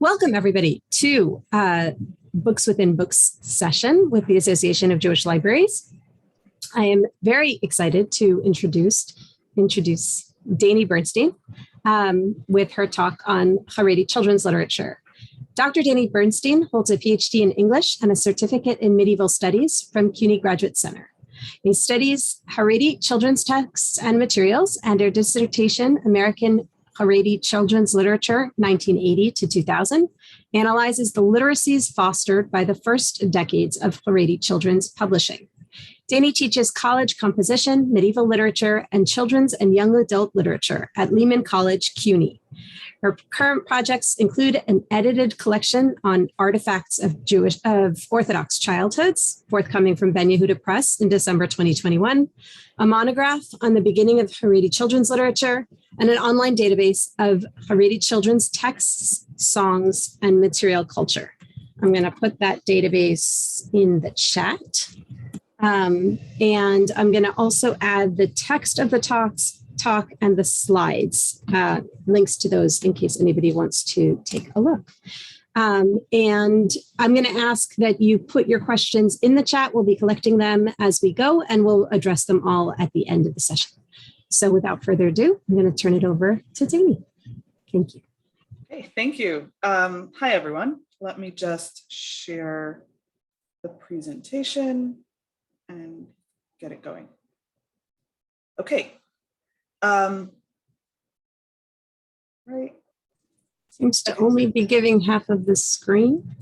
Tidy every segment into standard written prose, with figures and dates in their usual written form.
Welcome, everybody, to Books Within Books session with the Association of Jewish Libraries. I am very excited to introduce Dainy Bernstein with her talk on Haredi children's literature. Dr. Dainy Bernstein holds a PhD in English and a certificate in medieval studies from CUNY Graduate Center. He studies Haredi children's texts and materials, and her dissertation, American Haredi Children's Literature, 1980 to 2000, analyzes the literacies fostered by the first decades of Haredi children's publishing. Dainy teaches college composition, medieval literature, and children's and young adult literature at Lehman College, CUNY. Her current projects include an edited collection on artifacts of Orthodox childhoods, forthcoming from Ben Yehuda Press in December 2021, a monograph on the beginning of Haredi children's literature, and an online database of Haredi children's texts, songs, and material culture. I'm going to put that database in the chat. And I'm going to also add the text of the talk and the slides, links to those in case anybody wants to take a look. And I'm going to ask that you put your questions in the chat. We'll be collecting them as we go, and we'll address them all at the end of the session. So without further ado, I'm going to turn it over to Dainy. Thank you. Okay, thank you. Hi, everyone. Let me just share the presentation and get it going. Okay. Right. Seems to only be giving half of the screen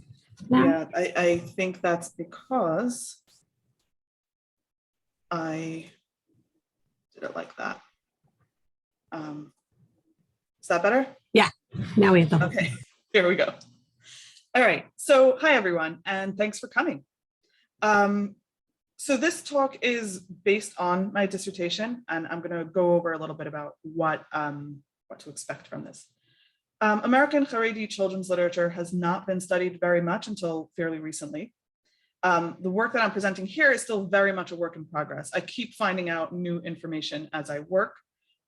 now. Yeah, I think that's because I did it like that. Is that better? Yeah, now we have the. Okay, here we go. All right, so hi everyone, and thanks for coming. So this talk is based on my dissertation, and I'm going to go over a little bit about what to expect from this. American Haredi children's literature has not been studied very much until fairly recently. The work that I'm presenting here is still very much a work in progress. I keep finding out new information as I work.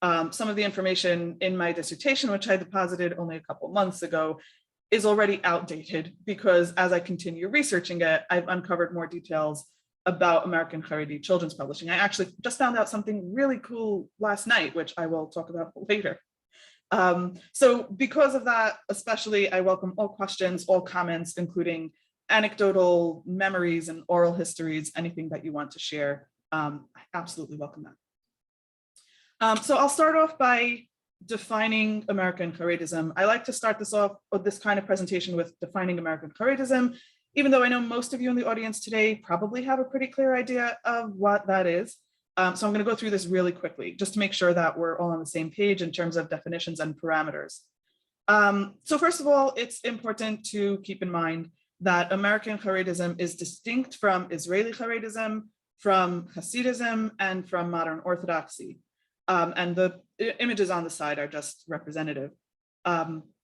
Some of the information in my dissertation, which I deposited only a couple months ago, is already outdated because as I continue researching it, I've uncovered more details about American Haredi children's publishing. I actually just found out something really cool last night, which I will talk about later. So because of that, especially, I welcome all questions, all comments, including anecdotal memories and oral histories, anything that you want to share. I absolutely welcome that. So I'll start off by defining American Haredism. I like to start this off with this kind of presentation with defining American Haredism, even though I know most of you in the audience today probably have a pretty clear idea of what that is. So I'm going to go through this really quickly, just to make sure that we're all on the same page in terms of definitions and parameters. So first of all, it's important to keep in mind that American Haredism is distinct from Israeli Haredism, from Hasidism, and from modern Orthodoxy. And the images on the side are just representative.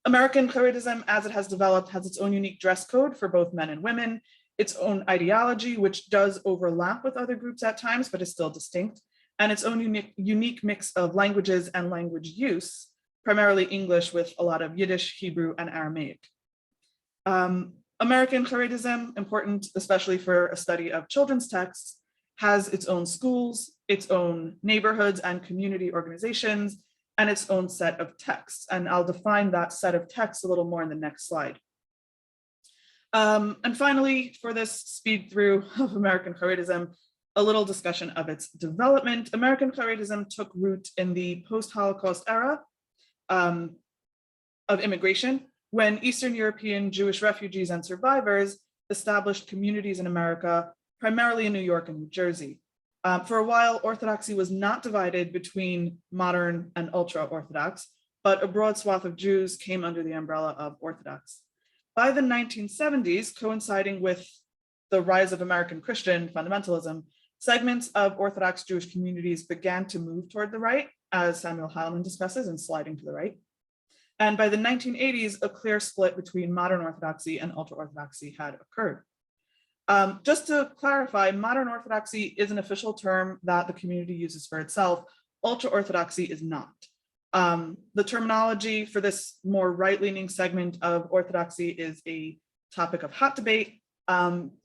American Haredism, as it has developed, has its own unique dress code for both men and women, its own ideology, which does overlap with other groups at times, but is still distinct, and its own unique mix of languages and language use, primarily English with a lot of Yiddish, Hebrew, and Aramaic. American Haredism, important especially for a study of children's texts, has its own schools, its own neighborhoods and community organizations, and its own set of texts. And I'll define that set of texts a little more in the next slide. And finally, for this speed through of American Haredism, a little discussion of its development. American Haredism took root in the post-Holocaust era of immigration, when Eastern European Jewish refugees and survivors established communities in America, primarily in New York and New Jersey. For a while, Orthodoxy was not divided between modern and ultra-Orthodox, but a broad swath of Jews came under the umbrella of Orthodox. By the 1970s, coinciding with the rise of American Christian fundamentalism, segments of Orthodox Jewish communities began to move toward the right, as Samuel Heilman discusses in Sliding to the Right. And by the 1980s, a clear split between modern Orthodoxy and ultra-Orthodoxy had occurred. Just to clarify, modern Orthodoxy is an official term that the community uses for itself. Ultra-Orthodoxy is not. The terminology for this more right-leaning segment of orthodoxy is a topic of hot debate.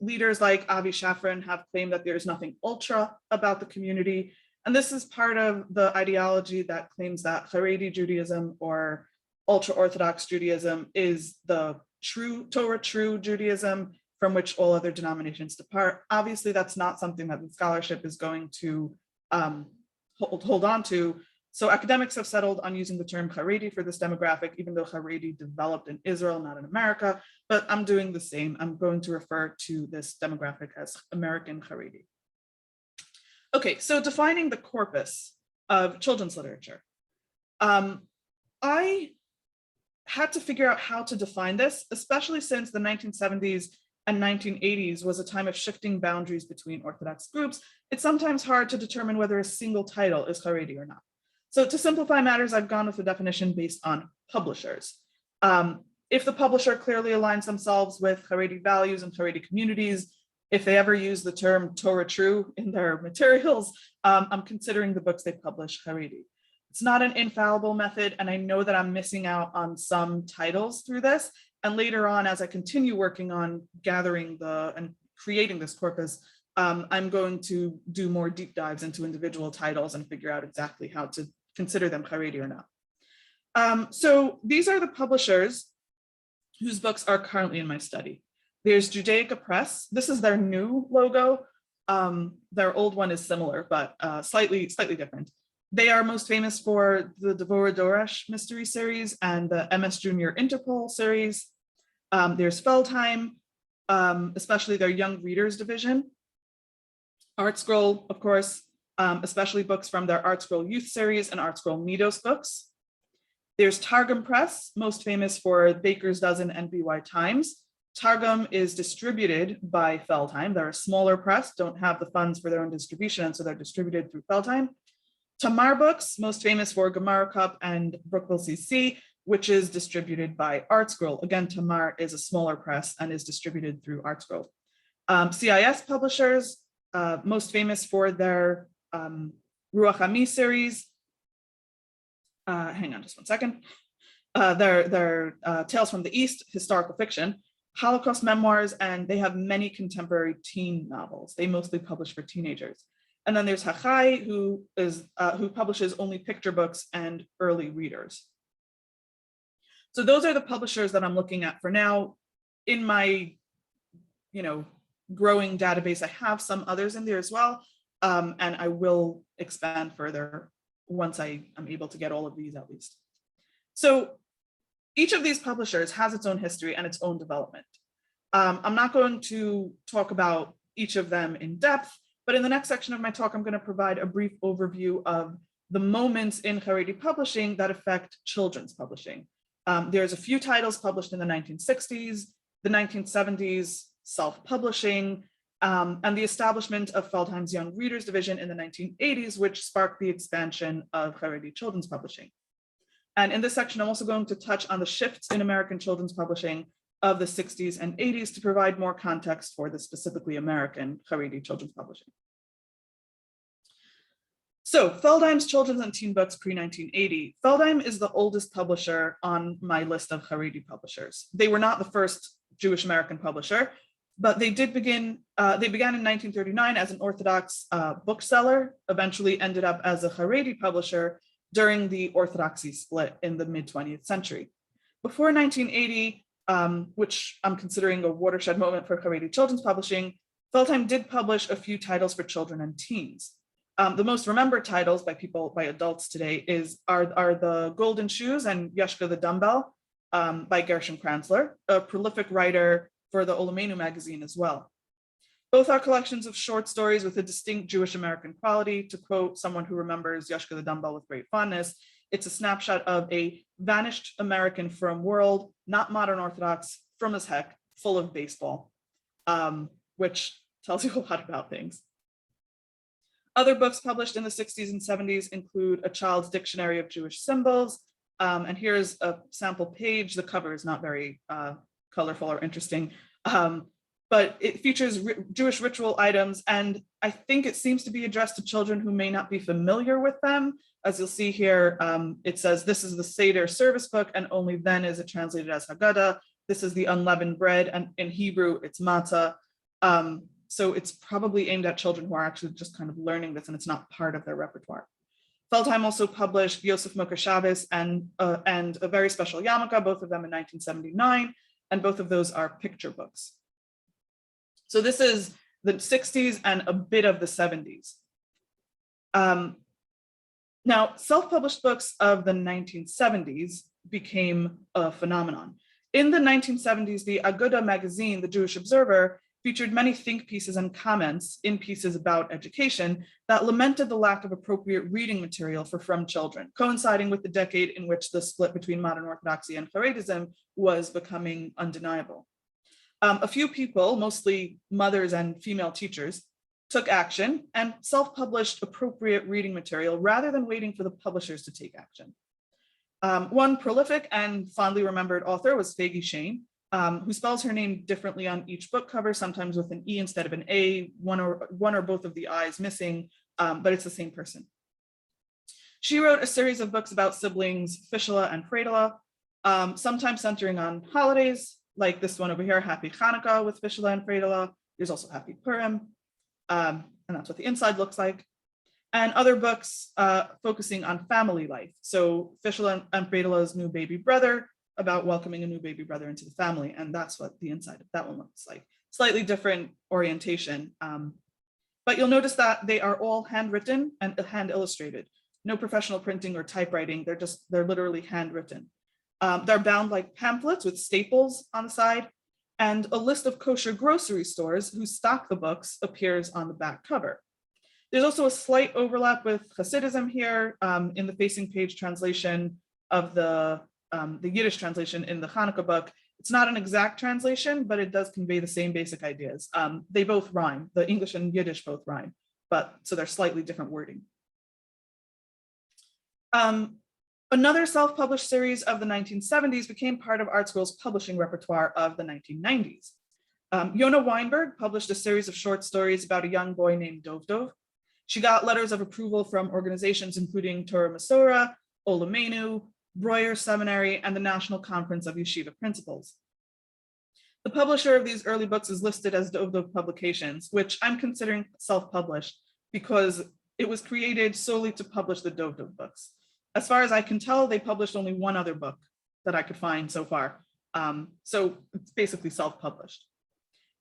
Leaders like Avi Shafran have claimed that there is nothing ultra about the community. And this is part of the ideology that claims that Haredi Judaism or ultra-Orthodox Judaism is the true Torah, true Judaism from which all other denominations depart. Obviously, that's not something that the scholarship is going to hold on to. So academics have settled on using the term Haredi for this demographic, even though Haredi developed in Israel, not in America, but I'm doing the same. I'm going to refer to this demographic as American Haredi. Okay, so defining the corpus of children's literature. I had to figure out how to define this, especially since the 1970s and 1980s was a time of shifting boundaries between Orthodox groups. It's sometimes hard to determine whether a single title is Haredi or not. So to simplify matters, I've gone with a definition based on publishers. If the publisher clearly aligns themselves with Haredi values and Haredi communities, if they ever use the term Torah true in their materials, I'm considering the books they publish Haredi. It's not an infallible method, and I know that I'm missing out on some titles through this. And later on, as I continue working on gathering and creating this corpus, I'm going to do more deep dives into individual titles and figure out exactly how to consider them Haredi or not. So these are the publishers whose books are currently in my study. There's Judaica Press. This is their new logo. Their old one is similar, but slightly different. They are most famous for the Devorah Doresh mystery series and the MS Junior Interpol series. There's Feldheim, especially their young readers division. Art Scroll, of course, especially books from their Art Scroll Youth series and Art Scroll Midos books. There's Targum Press, most famous for Baker's Dozen and BY Times. Targum is distributed by Feldheim. They're a smaller press, don't have the funds for their own distribution, and so they're distributed through Feldheim. Tamar Books, most famous for Gemara Cup and Brookville CC, which is distributed by Art Scroll. Again, Tamar is a smaller press and is distributed through Art Scroll. CIS Publishers, most famous for their Ruach Ami series. Hang on just one second. Their Tales from the East, historical fiction, Holocaust memoirs, and they have many contemporary teen novels. They mostly publish for teenagers. And then there's Hachai, who publishes only picture books and early readers. So those are the publishers that I'm looking at for now. In my, growing database, I have some others in there as well, and I will expand further once I am able to get all of these at least. So each of these publishers has its own history and its own development. I'm not going to talk about each of them in depth, but in the next section of my talk, I'm going to provide a brief overview of the moments in Haredi publishing that affect children's publishing. There's a few titles published in the 1960s, the 1970s, self-publishing, and the establishment of Feldheim's Young Readers Division in the 1980s, which sparked the expansion of Haredi children's publishing. And in this section, I'm also going to touch on the shifts in American children's publishing of the 60s and 80s to provide more context for the specifically American Haredi children's publishing. So Feldheim's children's and teen books pre-1980. Feldheim is the oldest publisher on my list of Haredi publishers. They were not the first Jewish American publisher, but they began in 1939 as an Orthodox bookseller, eventually ended up as a Haredi publisher during the Orthodoxy split in the mid-20th century. Before 1980, which I'm considering a watershed moment for Haredi children's publishing, Feldheim did publish a few titles for children and teens. The most remembered titles by adults today are the Golden Shoes and Yeshka the Dumbbell by Gershon Kranzler, a prolific writer for the Olamenu magazine as well. Both are collections of short stories with a distinct Jewish American quality. To quote someone who remembers Yeshka the Dumbbell with great fondness, it's a snapshot of a vanished American from world, not modern Orthodox, from as heck, full of baseball, which tells you a lot about things. Other books published in the 60s and 70s include A Child's Dictionary of Jewish Symbols, and here's a sample page. The cover is not very colorful or interesting, but it features Jewish ritual items, and I think it seems to be addressed to children who may not be familiar with them. As you'll see here, it says this is the Seder service book, and only then is it translated as Haggadah. This is the unleavened bread, and in Hebrew, it's matzah. So it's probably aimed at children who are actually just kind of learning this, and it's not part of their repertoire. Feldheim also published Yosef Mocha Shabbos and a very special yarmulke, both of them in 1979, and both of those are picture books. So this is the 60s and a bit of the 70s. Now, self-published books of the 1970s became a phenomenon. In the 1970s, the Aguda magazine, the Jewish Observer, featured many think pieces and comments in pieces about education that lamented the lack of appropriate reading material for frum children, coinciding with the decade in which the split between modern Orthodoxy and Haredism was becoming undeniable. A few people, mostly mothers and female teachers, took action and self-published appropriate reading material rather than waiting for the publishers to take action. One prolific and fondly remembered author was Fagi Shane, who spells her name differently on each book cover, sometimes with an E instead of an A, one or both of the I's missing, but it's the same person. She wrote a series of books about siblings, Fishela and Fredela, sometimes centering on holidays, like this one over here, Happy Hanukkah with Fishela and Fredela. There's also Happy Purim, and that's what the inside looks like. And other books focusing on family life. So Fishela and Fredela's new baby brother, about welcoming a new baby brother into the family. And that's what the inside of that one looks like. Slightly different orientation. But you'll notice that they are all handwritten and hand illustrated. No professional printing or typewriting. They're literally handwritten. They're bound like pamphlets with staples on the side, and a list of kosher grocery stores who stock the books appears on the back cover. There's also a slight overlap with Hasidism here in the facing page translation of the Yiddish translation in the Hanukkah book. It's not an exact translation, but it does convey the same basic ideas. They both rhyme. The English and Yiddish both rhyme, but so they're slightly different wording. Another self-published series of the 1970s became part of Art Scroll's publishing repertoire of the 1990s. Yona Weinberg published a series of short stories about a young boy named Dov Dov. She got letters of approval from organizations including Torah Masora, Olamenu, Breuer Seminary, and the National Conference of Yeshiva Principals. The publisher of these early books is listed as Dov Dov Publications, which I'm considering self-published because it was created solely to publish the Dov Dov books. As far as I can tell, they published only one other book that I could find so far. So it's basically self-published.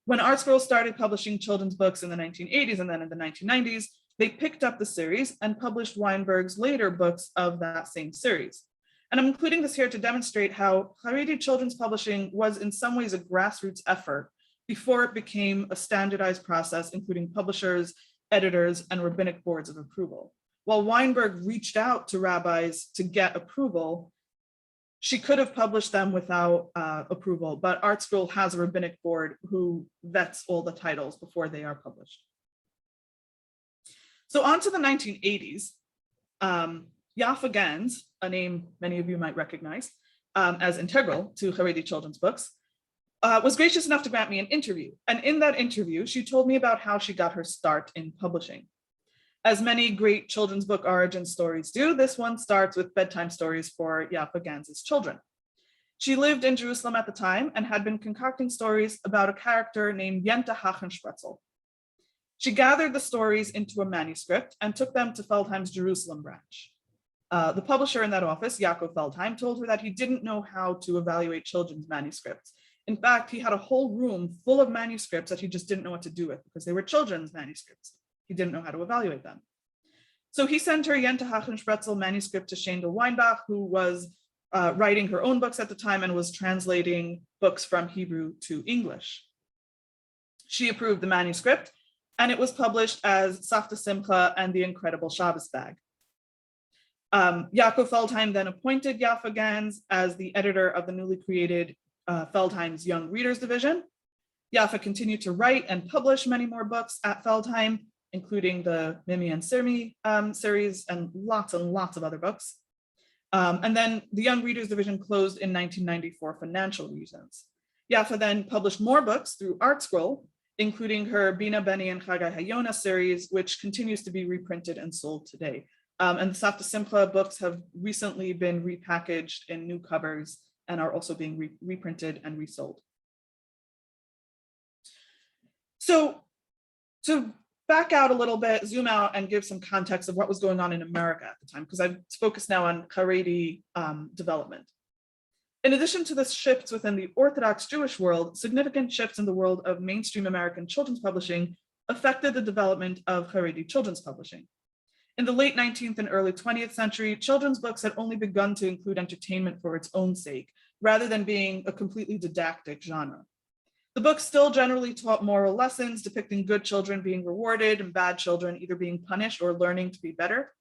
When Art Scroll started publishing children's books in the 1980s and then in the 1990s, they picked up the series and published Weinberg's later books of that same series. And I'm including this here to demonstrate how Haredi children's publishing was in some ways a grassroots effort before it became a standardized process, including publishers, editors, and rabbinic boards of approval. While Weinberg reached out to rabbis to get approval, she could have published them without approval, but Art Scroll has a rabbinic board who vets all the titles before they are published. So on to the 1980s, Yafa Gans, a name many of you might recognize as integral to Haredi children's books, was gracious enough to grant me an interview. And in that interview, she told me about how she got her start in publishing. As many great children's book origin stories do, this one starts with bedtime stories for Yafa Gans's children. She lived in Jerusalem at the time and had been concocting stories about a character named Yenta Hachenspretzel. She gathered the stories into a manuscript and took them to Feldheim's Jerusalem branch. The publisher in that office, Yaakov Feldheim, told her that he didn't know how to evaluate children's manuscripts. In fact, he had a whole room full of manuscripts that he just didn't know what to do with because they were children's manuscripts. He didn't know how to evaluate them. So he sent her Yenta Hachenspretzel manuscript to Shendel Weinbach, who was writing her own books at the time and was translating books from Hebrew to English. She approved the manuscript, and it was published as Safta Simcha and the Incredible Shabbos Bag. Yaakov Feldheim then appointed Yafa Gans as the editor of the newly created Feldheim's Young Readers Division. Yafa continued to write and publish many more books at Feldheim, including the Mimi and Sirmi series and lots of other books. And then the Young Readers Division closed in 1990 for financial reasons. Yafa then published more books through Art Scroll, including her Bina, Benny, and Chagai Hayona series, which continues to be reprinted and sold today. And the Safta Simcha books have recently been repackaged in new covers and are also being reprinted and resold. So to back out a little bit, zoom out and give some context of what was going on in America at the time, because I've focused now on Haredi development. In addition to the shifts within the Orthodox Jewish world, significant shifts in the world of mainstream American children's publishing affected the development of Haredi children's publishing. In the late 19th and early 20th century, children's books had only begun to include entertainment for its own sake, rather than being a completely didactic genre. The books still generally taught moral lessons, depicting good children being rewarded and bad children either being punished or learning to be better.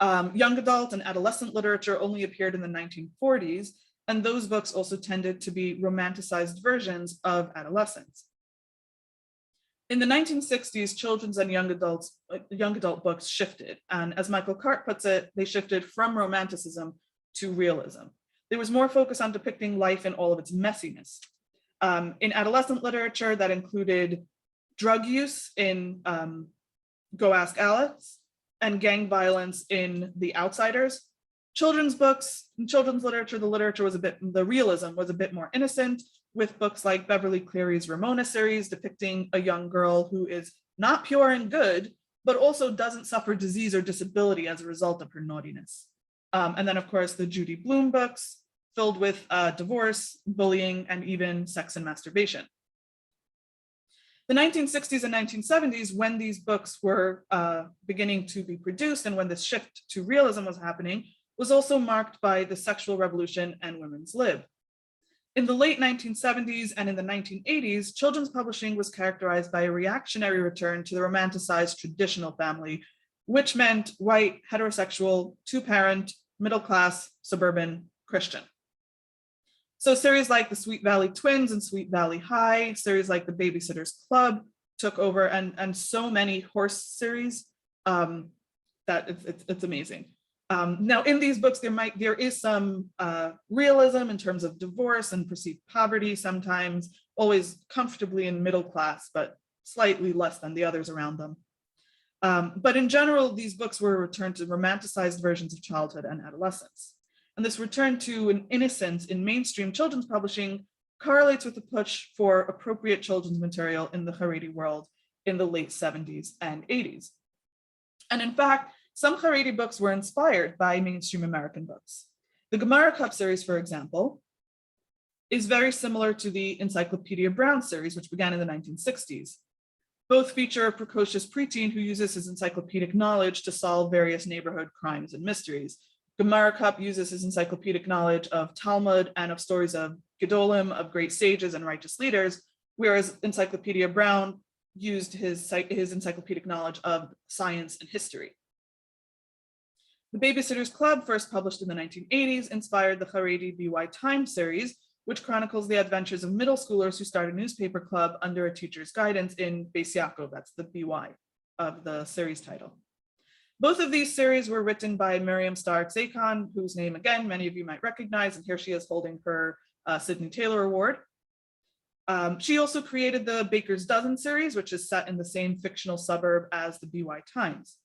Young adult and adolescent literature only appeared in the 1940s, and those books also tended to be romanticized versions of adolescence. In the 1960s, children's and young adult books shifted, and as Michael Cart puts it, they shifted from romanticism to realism. There was more focus on depicting life in all of its messiness. In adolescent literature, that included drug use in Go Ask Alice and gang violence in The Outsiders. Children's books, in children's literature, the realism was a bit more innocent, with books like Beverly Cleary's Ramona series depicting a young girl who is not pure and good, but also doesn't suffer disease or disability as a result of her naughtiness. And then of course, the Judy Blume books, filled with divorce, bullying, and even sex and masturbation. The 1960s and 1970s, when these books were beginning to be produced and when this shift to realism was happening, was also marked by the sexual revolution and women's lib. In the late 1970s and in the 1980s, children's publishing was characterized by a reactionary return to the romanticized traditional family, which meant white, heterosexual, two-parent, middle-class, suburban, Christian. So series like the Sweet Valley Twins and Sweet Valley High, series like the Babysitter's Club took over, and so many horse series that it's amazing. Now in these books, there is some realism in terms of divorce and perceived poverty, sometimes always comfortably in middle class, but slightly less than the others around them. But in general, these books were a return to romanticized versions of childhood and adolescence. And this return to an innocence in mainstream children's publishing correlates with the push for appropriate children's material in the Haredi world in the late 70s and 80s. And in fact, some Haredi books were inspired by mainstream American books. The Gemara Cup series, for example, is very similar to the Encyclopedia Brown series, which began in the 1960s. Both feature a precocious preteen who uses his encyclopedic knowledge to solve various neighborhood crimes and mysteries. Gemara Cup uses his encyclopedic knowledge of Talmud and of stories of Gedolim, of great sages and righteous leaders, whereas Encyclopedia Brown used his encyclopedic knowledge of science and history. The Babysitter's Club, first published in the 1980s, inspired the Haredi BY Time series, which chronicles the adventures of middle schoolers who start a newspaper club under a teacher's guidance in Beis Yaakov, that's the BY of the series title. Both of these series were written by Miriam Stark Zakon, whose name, again, many of you might recognize, and here she is holding her Sidney Taylor Award. She also created the Baker's Dozen series, which is set in the same fictional suburb as the BY Times.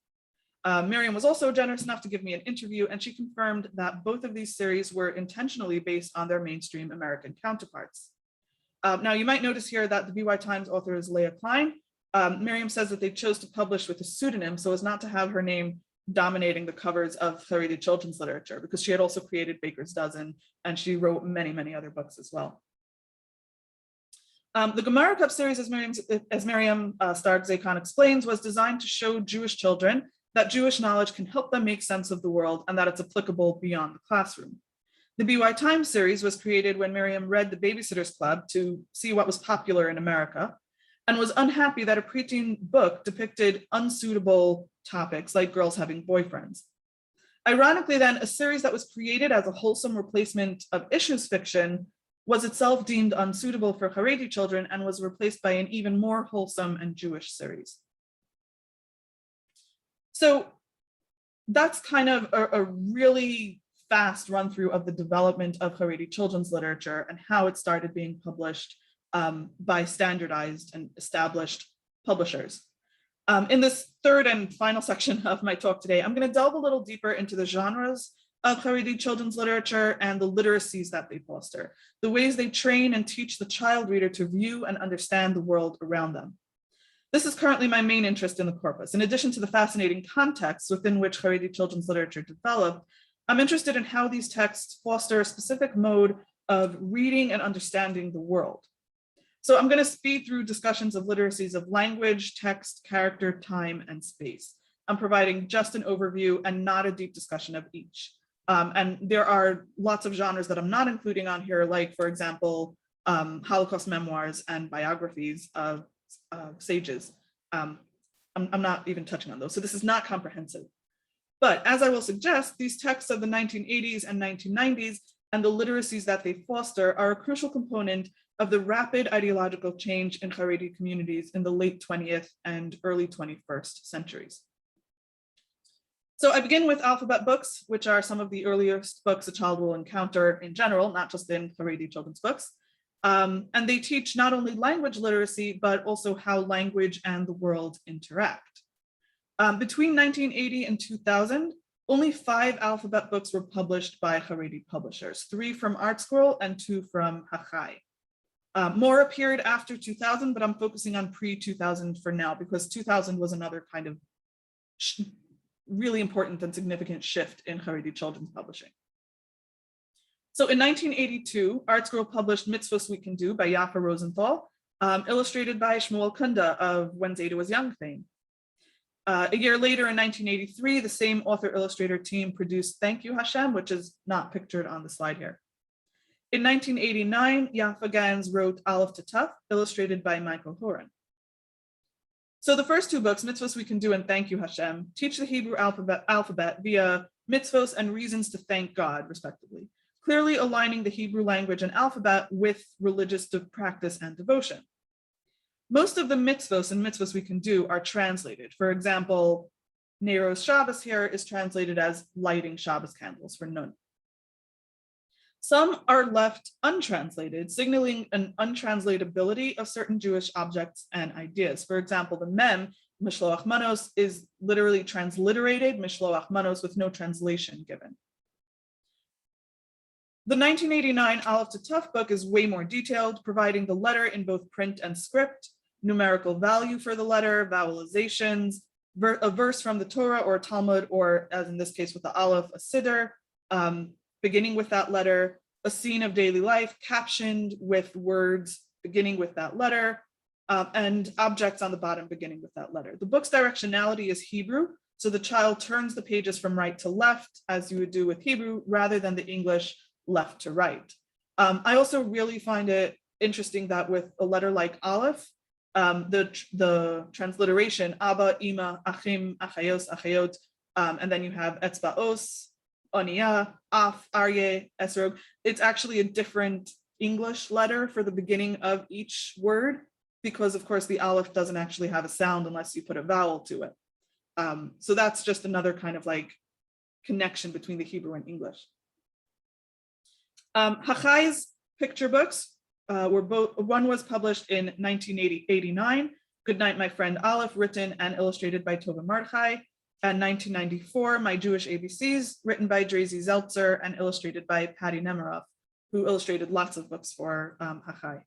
Miriam was also generous enough to give me an interview, and she confirmed that both of these series were intentionally based on their mainstream American counterparts. Now, you might notice here that the BY Times author is Leah Klein. Miriam says that they chose to publish with a pseudonym so as not to have her name dominating the covers of Haredi children's literature, because she had also created Baker's Dozen, and she wrote many, many other books as well. The Gemara Cup series, as Miriam Stark Zakon explains, was designed to show Jewish children that Jewish knowledge can help them make sense of the world and that it's applicable beyond the classroom. The BY Times series was created when Miriam read the Babysitter's Club to see what was popular in America, and was unhappy that a preteen book depicted unsuitable topics like girls having boyfriends. Ironically then, a series that was created as a wholesome replacement of issues fiction was itself deemed unsuitable for Haredi children and was replaced by an even more wholesome and Jewish series. So that's kind of a really fast run through of the development of Haredi children's literature and how it started being published by standardized and established publishers. In this third and final section of my talk today, I'm going to delve a little deeper into the genres of Haredi children's literature and the literacies that they foster, the ways they train and teach the child reader to view and understand the world around them. This is currently my main interest in the corpus. In addition to the fascinating context within which Haredi children's literature developed, I'm interested in how these texts foster a specific mode of reading and understanding the world. So I'm going to speed through discussions of literacies of language, text, character, time, and space. I'm providing just an overview and not a deep discussion of each. And there are lots of genres that I'm not including on here, like, for example, Holocaust memoirs and biographies of sages. I'm not even touching on those. So this is not comprehensive. But as I will suggest, these texts of the 1980s and 1990s and the literacies that they foster are a crucial component of the rapid ideological change in Haredi communities in the late 20th and early 21st centuries. So I begin with alphabet books, which are some of the earliest books a child will encounter in general, not just in Haredi children's books. And they teach not only language literacy, but also how language and the world interact. Between 1980 and 2000, only 5 alphabet books were published by Haredi publishers, 3 from ArtScroll and 2 from Hachai. More appeared after 2000, but I'm focusing on pre-2000 for now because 2000 was another kind of really important and significant shift in Haredi children's publishing. So in 1982, ArtScroll published Mitzvos We Can Do by Yafa Rosenthal, illustrated by Shmuel Kunda of When Zeta Was Young fame. A year later in 1983, the same author-illustrator team produced Thank You Hashem, which is not pictured on the slide here. In 1989, Yafa Gans wrote Aleph to Tuf, illustrated by Michael Horan. So the first 2 books, Mitzvos We Can Do and Thank You Hashem, teach the Hebrew alphabet via mitzvos and reasons to thank God, respectively, clearly aligning the Hebrew language and alphabet with religious practice and devotion. Most of the mitzvos and mitzvos we can do are translated. For example, Nero's Shabbos here is translated as lighting Shabbos candles for Nun. Some are left untranslated, signaling an untranslatability of certain Jewish objects and ideas. For example, the mem, Mishloach Manos, is literally transliterated, Mishloach Manos, with no translation given. The 1989 Aleph to Tuf book is way more detailed, providing the letter in both print and script, numerical value for the letter, vowelizations, a verse from the Torah or Talmud, or as in this case with the Aleph, a siddur, beginning with that letter, a scene of daily life captioned with words beginning with that letter, and objects on the bottom beginning with that letter. The book's directionality is Hebrew, so the child turns the pages from right to left, as you would do with Hebrew, rather than the English left to right. I also really find it interesting that with a letter like Aleph, the transliteration, Abba, Ima, Achim, Achayos, Achayot, and then you have Etzbaos, Oniyah, Af, Aryeh, Esrog. It's actually a different English letter for the beginning of each word, because of course the Aleph doesn't actually have a sound unless you put a vowel to it. So that's just another kind of like connection between the Hebrew and English. Hachai's picture books were both, one was published in 1989, Goodnight My Friend Aleph, written and illustrated by Tova Mordechai, and 1994, My Jewish ABCs, written by Drazy Zeltzer and illustrated by Patty Nemiroff, who illustrated lots of books for Hachai.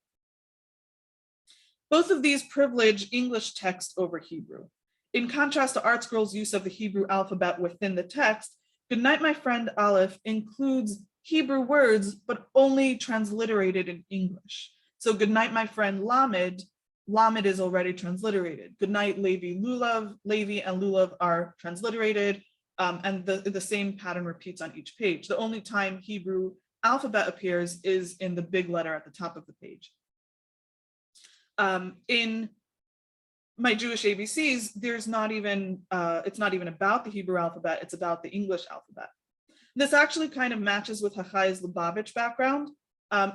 Both of these privilege English text over Hebrew. In contrast to ArtScroll's use of the Hebrew alphabet within the text, Goodnight My Friend Aleph includes Hebrew words, but only transliterated in English. So Goodnight My Friend Lamed, Lamed is already transliterated. Goodnight Levi Lulav, Levi and Lulav are transliterated, and the same pattern repeats on each page. The only time Hebrew alphabet appears is in the big letter at the top of the page. In My Jewish ABCs, there's not even, it's not even about the Hebrew alphabet, it's about the English alphabet. This actually kind of matches with Hachai's Lubavitch background,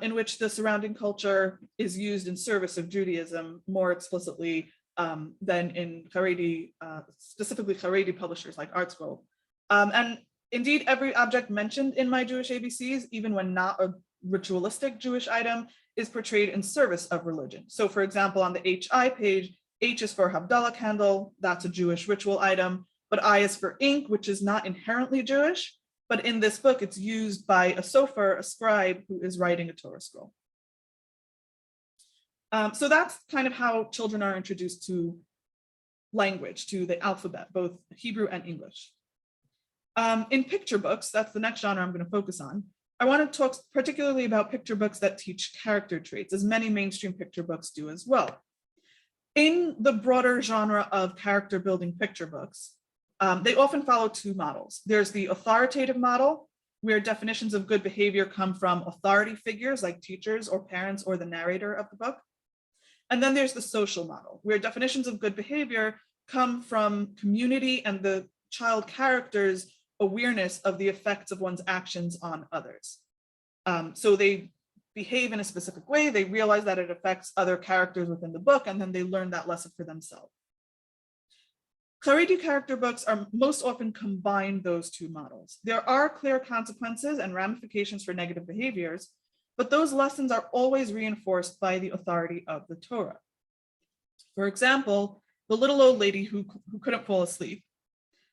in which the surrounding culture is used in service of Judaism more explicitly than in Haredi, specifically Haredi publishers like ArtScroll. And indeed, every object mentioned in My Jewish ABCs, even when not a ritualistic Jewish item, is portrayed in service of religion. So for example, on the HI page, H is for Havdalah candle, that's a Jewish ritual item, but I is for ink, which is not inherently Jewish, but in this book, it's used by a sofer, a scribe, who is writing a Torah scroll. So that's kind of how children are introduced to language, to the alphabet, both Hebrew and English. In picture books, that's the next genre I'm going to focus on. I want to talk particularly about picture books that teach character traits, as many mainstream picture books do as well. In the broader genre of character building picture books, they often follow two models. There's the authoritative model, where definitions of good behavior come from authority figures like teachers or parents or the narrator of the book. And then there's the social model, where definitions of good behavior come from community and the child character's awareness of the effects of one's actions on others. So they behave in a specific way, they realize that it affects other characters within the book, and then they learn that lesson for themselves. Haredi character books are most often combine those two models. There are clear consequences and ramifications for negative behaviors, but those lessons are always reinforced by the authority of the Torah. For example, the little old lady who couldn't fall asleep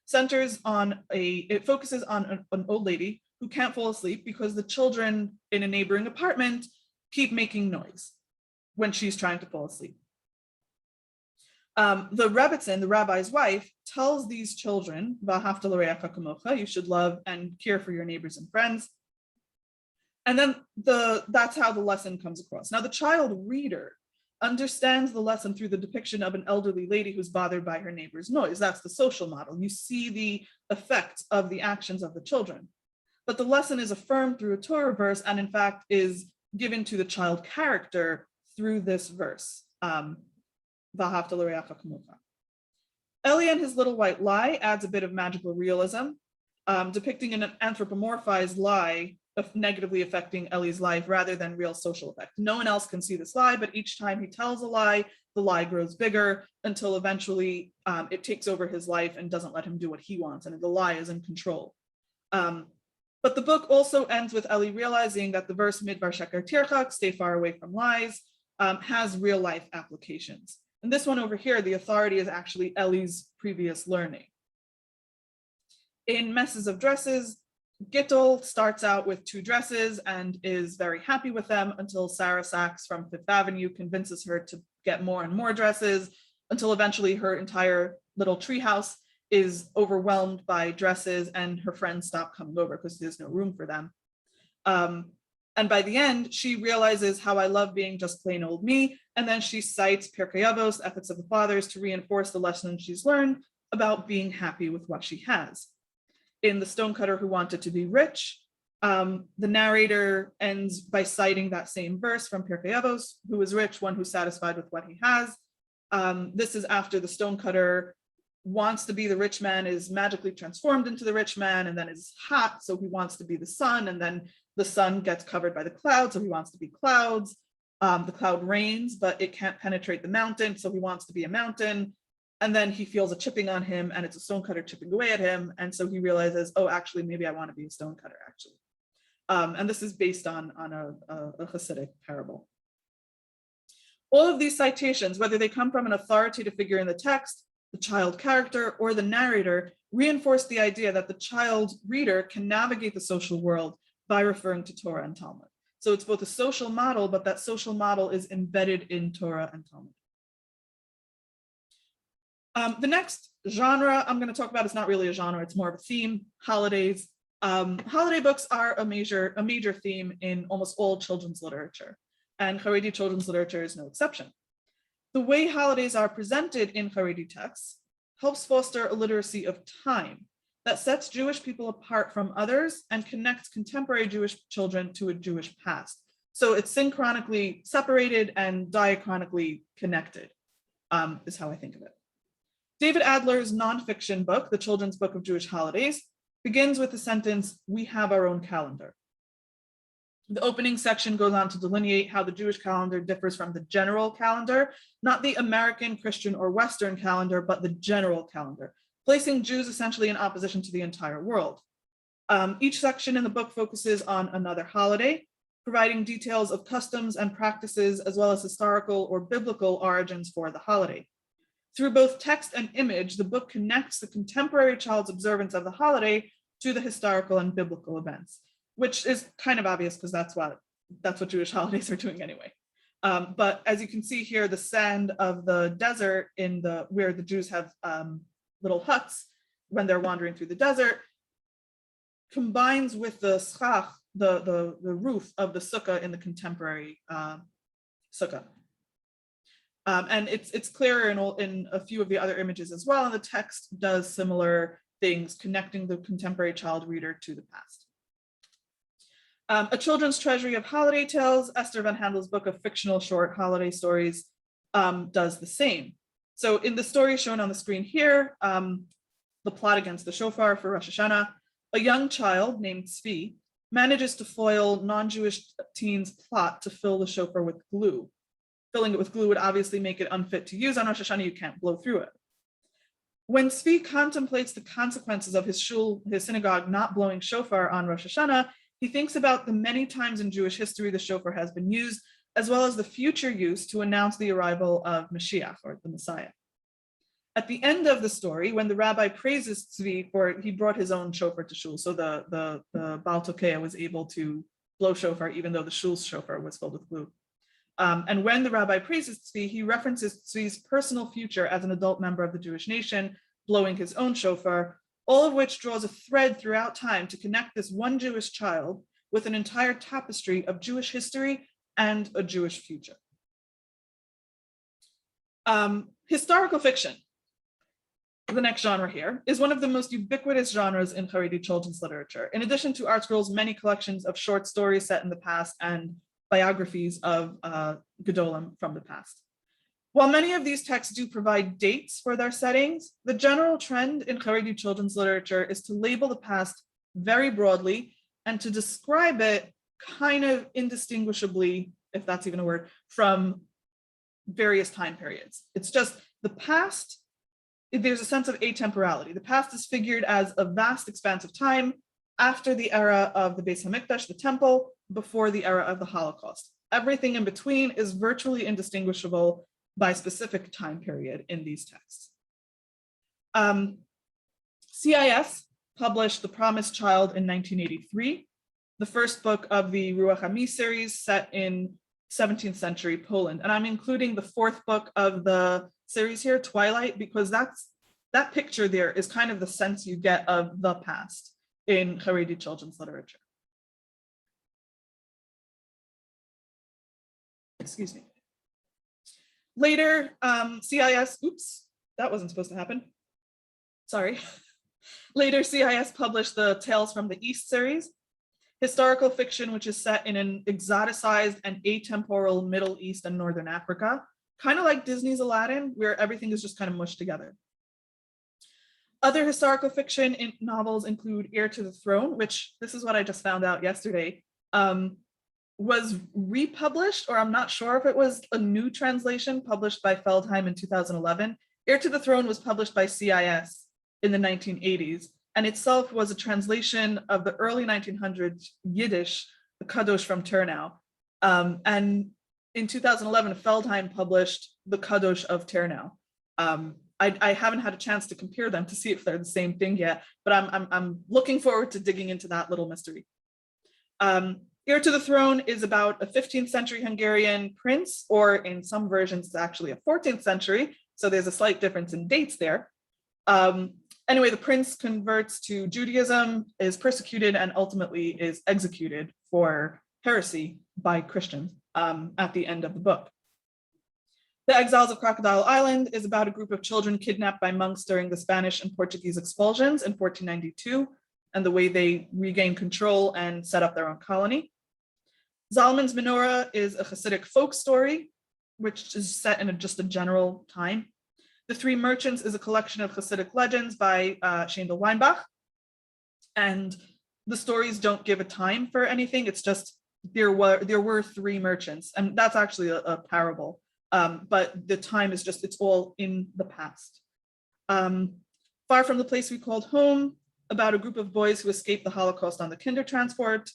focuses on an old lady who can't fall asleep because the children in a neighboring apartment keep making noise when she's trying to fall asleep. The Rebbitzin, the rabbi's wife, tells these children, "V'ahavta l'reacha kamocha," you should love and care for your neighbors and friends. And then that's how the lesson comes across. Now, the child reader understands the lesson through the depiction of an elderly lady who's bothered by her neighbor's noise. That's the social model. You see the effects of the actions of the children. But the lesson is affirmed through a Torah verse, and in fact is given to the child character through this verse. V'ahavta l'reacha kamocha. Eli and his little white lie adds a bit of magical realism, depicting an anthropomorphized lie of negatively affecting Eli's life rather than real social effect. No one else can see this lie, but each time he tells a lie, the lie grows bigger until eventually it takes over his life and doesn't let him do what he wants, and the lie is in control. But the book also ends with Eli realizing that the verse midvar sheker tirchak, stay far away from lies, has real life applications. And this one over here, the authority is actually Eli's previous learning. In Messes of Dresses, Gittel starts out with 2 dresses and is very happy with them until Sarah Sachs from Fifth Avenue convinces her to get more and more dresses, until eventually her entire little treehouse is overwhelmed by dresses and her friends stop coming over because there's no room for them. And by the end, she realizes how I love being just plain old me. And then she cites Pirkei Avos, Ethics of the Fathers, to reinforce the lesson she's learned about being happy with what she has. In The Stonecutter Who Wanted to Be Rich, the narrator ends by citing that same verse from Pirkei Avos, who is rich, one who's satisfied with what he has. This is after the stonecutter wants to be the rich man, is magically transformed into the rich man, and then is hot, so he wants to be the sun, and then the sun gets covered by the clouds, so he wants to be clouds. The cloud rains, but it can't penetrate the mountain, so he wants to be a mountain. And then he feels a chipping on him, and it's a stonecutter chipping away at him, and so he realizes, oh, actually, maybe I want to be a stonecutter, actually. And this is based on a Hasidic parable. All of these citations, whether they come from an authoritative figure in the text, the child character, or the narrator, reinforce the idea that the child reader can navigate the social world by referring to Torah and Talmud. So it's both a social model, but that social model is embedded in Torah and Talmud. The next genre I'm going to talk about is not really a genre, it's more of a theme, holidays. Holiday books are a major theme in almost all children's literature, and Haredi children's literature is no exception. The way holidays are presented in Haredi texts helps foster a literacy of time that sets Jewish people apart from others and connects contemporary Jewish children to a Jewish past. So it's synchronically separated and diachronically connected, is how I think of it. David Adler's nonfiction book, The Children's Book of Jewish Holidays, begins with the sentence, "We have our own calendar." The opening section goes on to delineate how the Jewish calendar differs from the general calendar, not the American, Christian, or Western calendar, but the general calendar, placing Jews essentially in opposition to the entire world. Each section in the book focuses on another holiday, providing details of customs and practices, as well as historical or biblical origins for the holiday. Through both text and image, the book connects the contemporary child's observance of the holiday to the historical and biblical events, which is kind of obvious because that's what Jewish holidays are doing anyway. But as you can see here, the sand of the desert where the Jews have little huts when they're wandering through the desert combines with the schach, the roof of the sukkah in the contemporary sukkah. And it's clearer in a few of the other images as well, and the text does similar things, connecting the contemporary child reader to the past. A children's treasury of holiday tales, Esther Van Handel's book of fictional short holiday stories, does the same. So in the story shown on the screen here, the plot against the shofar for Rosh Hashanah, a young child named Tzvi manages to foil non-Jewish teens' plot to fill the shofar with glue. Filling it with glue would obviously make it unfit to use on Rosh Hashanah. You can't blow through it. When Tzvi contemplates the consequences of his synagogue not blowing shofar on Rosh Hashanah, he thinks about the many times in Jewish history the shofar has been used, as well as the future use to announce the arrival of Mashiach, or the Messiah. At the end of the story, when the rabbi praises Tzvi for he brought his own shofar to shul, so the Baal Tokea was able to blow shofar even though the shul's shofar was filled with glue. And when the rabbi praises Tzvi, he references Tzvi's personal future as an adult member of the Jewish nation, blowing his own shofar, all of which draws a thread throughout time to connect this one Jewish child with an entire tapestry of Jewish history and a Jewish future. Historical fiction, the next genre here, is one of the most ubiquitous genres in Haredi children's literature. In addition to ArtScroll's many collections of short stories set in the past and biographies of Gedolim from the past. While many of these texts do provide dates for their settings, the general trend in Haredi children's literature is to label the past very broadly and to describe it kind of indistinguishably, if that's even a word, from various time periods. It's just the past, there's a sense of atemporality. The past is figured as a vast expanse of time after the era of the Beis Hamikdash, the temple, before the era of the Holocaust. Everything in between is virtually indistinguishable by specific time period in these texts. CIS published The Promised Child in 1983, the first book of the Ruach HaMi series set in 17th century Poland. And I'm including the fourth book of the series here, Twilight, because that picture there is kind of the sense you get of the past in Haredi children's literature. Excuse me. Later, CIS, oops, that wasn't supposed to happen. Sorry. Later, CIS published the Tales from the East series, historical fiction which is set in an exoticized and atemporal Middle East and Northern Africa, kind of like Disney's Aladdin, where everything is just kind of mushed together. Other historical fiction in novels include Heir to the Throne, which this is what I just found out yesterday, was republished, or I'm not sure if it was a new translation published by Feldheim in 2011. Heir to the Throne was published by CIS in the 1980s, and itself was a translation of the early 1900s Yiddish, the Kadosh from Turnau. And in 2011, Feldheim published the Kadosh of Turnau. I haven't had a chance to compare them to see if they're the same thing yet, but I'm looking forward to digging into that little mystery. Heir to the Throne is about a 15th century Hungarian prince, or in some versions, it's actually a 14th century. So there's a slight difference in dates there. Anyway, the prince converts to Judaism, is persecuted, and ultimately is executed for heresy by Christians at the end of the book. The Exiles of Crocodile Island is about a group of children kidnapped by monks during the Spanish and Portuguese expulsions in 1492, and the way they regain control and set up their own colony. Zalman's Menorah is a Hasidic folk story, which is set in just a general time. The Three Merchants is a collection of Hasidic legends by Shendel Weinbach. And the stories don't give a time for anything. It's just there were three merchants, and that's actually a parable. But the time is just, it's all in the past. Far from the Place We Called Home, about a group of boys who escaped the Holocaust on the Kindertransport.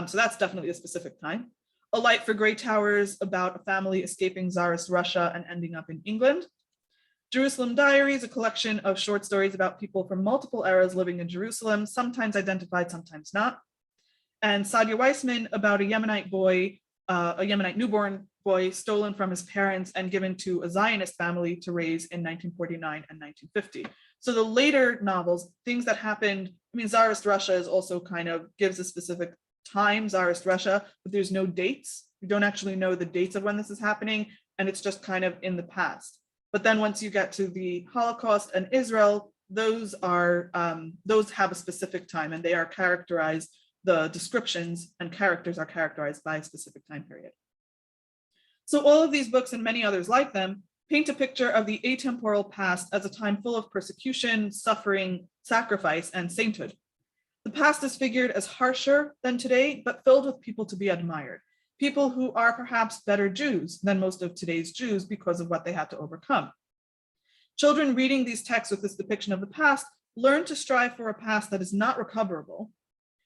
So that's definitely a specific time. A Light for Grey Towers, about a family escaping Tsarist Russia and ending up in England. Jerusalem Diaries, a collection of short stories about people from multiple eras living in Jerusalem, sometimes identified, sometimes not. And Sadia Weissman, about a Yemenite boy, a Yemenite newborn boy stolen from his parents and given to a Zionist family to raise in 1949 and 1950. So the later novels, things that happened, I mean, Tsarist Russia is also kind of gives a specific time, Tsarist Russia, but there's no dates. We don't actually know the dates of when this is happening, and it's just kind of in the past. But then once you get to the Holocaust and Israel, those have a specific time, and they are characterized, the descriptions and characters are characterized by a specific time period. So all of these books and many others like them paint a picture of the atemporal past as a time full of persecution, suffering, sacrifice, and sainthood. The past is figured as harsher than today, but filled with people to be admired. People who are perhaps better Jews than most of today's Jews because of what they had to overcome. Children reading these texts with this depiction of the past learn to strive for a past that is not recoverable,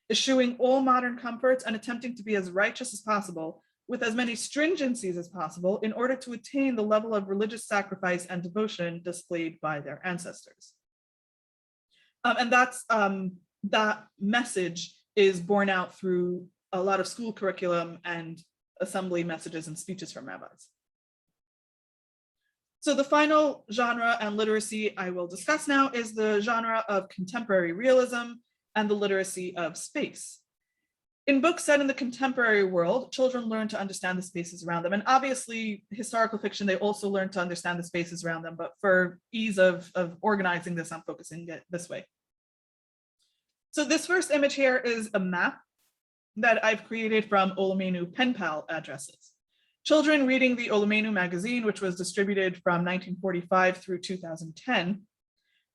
eschewing all modern comforts and attempting to be as righteous as possible with as many stringencies as possible in order to attain the level of religious sacrifice and devotion displayed by their ancestors. And that message is borne out through a lot of school curriculum and assembly messages and speeches from rabbis. So the final genre and literacy I will discuss now is the genre of contemporary realism and the literacy of space. In books set in the contemporary world, children learn to understand the spaces around them. And obviously, historical fiction, they also learn to understand the spaces around them. But for ease of organizing this, I'm focusing it this way. So this first image here is a map that I've created from Olomenu pen pal addresses. Children reading the Olomenu magazine, which was distributed from 1945 through 2010,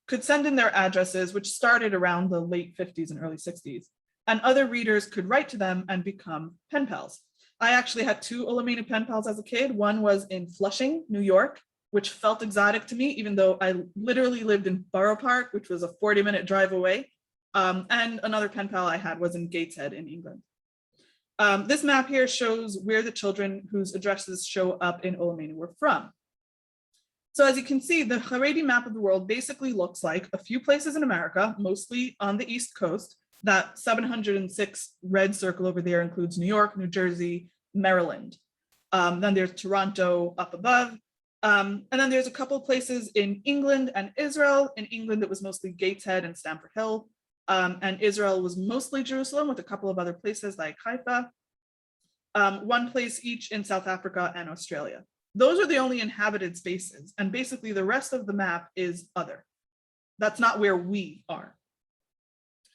could send in their addresses, which started around the late 50s and early 60s. And other readers could write to them and become pen pals. I actually had 2 Olomenu pen pals as a kid. One was in Flushing, New York, which felt exotic to me, even though I literally lived in Borough Park, which was a 40-minute drive away. And another pen pal I had was in Gateshead in England. This map here shows where the children whose addresses show up in Olomenu were from. So as you can see, the Haredi map of the world basically looks like a few places in America, mostly on the East Coast. That 706 red circle over there includes New York, New Jersey, Maryland. Then there's Toronto up above. And then there's a couple places in England and Israel. In England, it was mostly Gateshead and Stamford Hill. And Israel was mostly Jerusalem with a couple of other places like Haifa. One place each in South Africa and Australia. Those are the only inhabited spaces. And basically the rest of the map is other. That's not where we are.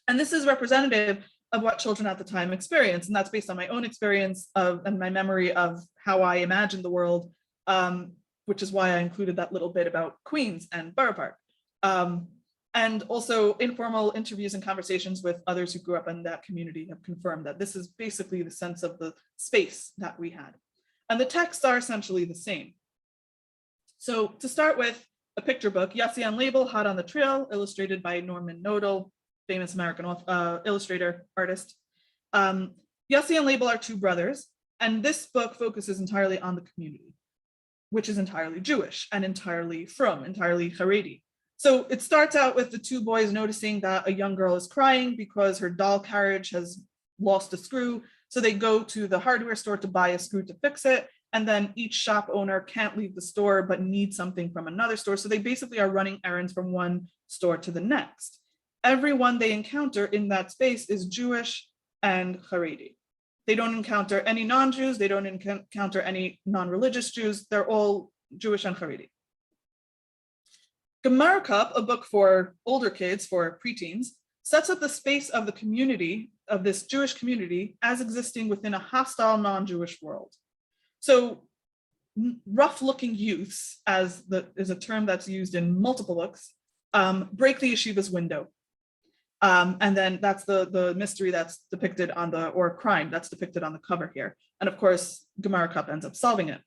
And this is representative of what children at the time experienced. And that's based on my own experience and my memory of how I imagined the world, which is why I included that little bit about Queens and Borough Park. And also informal interviews and conversations with others who grew up in that community have confirmed that this is basically the sense of the space that we had. And the texts are essentially the same. So to start with, a picture book, Yossi on Label, Hot on the Trail, illustrated by Norman Nodal, famous American illustrator, artist. Yossi and Label are 2 brothers, and this book focuses entirely on the community, which is entirely Jewish and entirely frum, entirely Haredi. So it starts out with the 2 boys noticing that a young girl is crying because her doll carriage has lost a screw. So they go to the hardware store to buy a screw to fix it. And then each shop owner can't leave the store, but needs something from another store. So they basically are running errands from one store to the next. Everyone they encounter in that space is Jewish and Haredi. They don't encounter any non-Jews. They don't encounter any non-religious Jews. They're all Jewish and Haredi. Gemara Cup, a book for older kids, for preteens, sets up the space of the community, of this Jewish community, as existing within a hostile non-Jewish world. So rough-looking youths, is a term that's used in multiple books, break the yeshiva's window. And then that's the mystery that's depicted on or crime that's depicted on the cover here. And of course, Gemara Cup ends up solving it.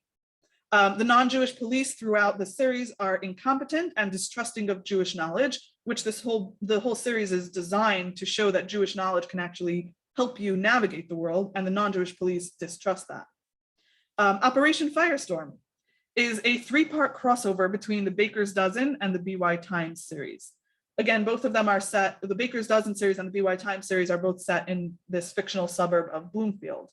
The non-Jewish police throughout the series are incompetent and distrusting of Jewish knowledge, which the whole series is designed to show that Jewish knowledge can actually help you navigate the world, and the non-Jewish police distrust that. Operation Firestorm is a 3-part crossover between the Baker's Dozen and the BY Times series. Again, both of them are set, the Baker's Dozen series and the BY Times series are both set in this fictional suburb of Bloomfield.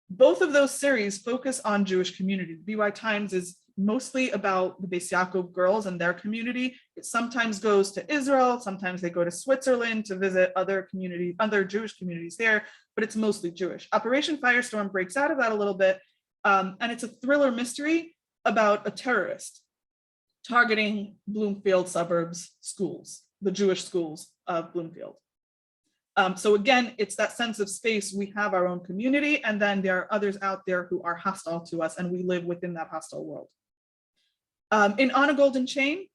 Both of those series focus on Jewish community. The BY Times is mostly about the Beis Yaakov girls and their community. It sometimes goes to Israel, sometimes they go to Switzerland to visit other communities, other Jewish communities there, but it's mostly Jewish. Operation Firestorm breaks out of that a little bit, and it's a thriller mystery about a terrorist targeting Bloomfield suburbs schools, the Jewish schools of Bloomfield. So again, it's that sense of space. We have our own community, and then there are others out there who are hostile to us, and we live within that hostile world. In On a Golden Chain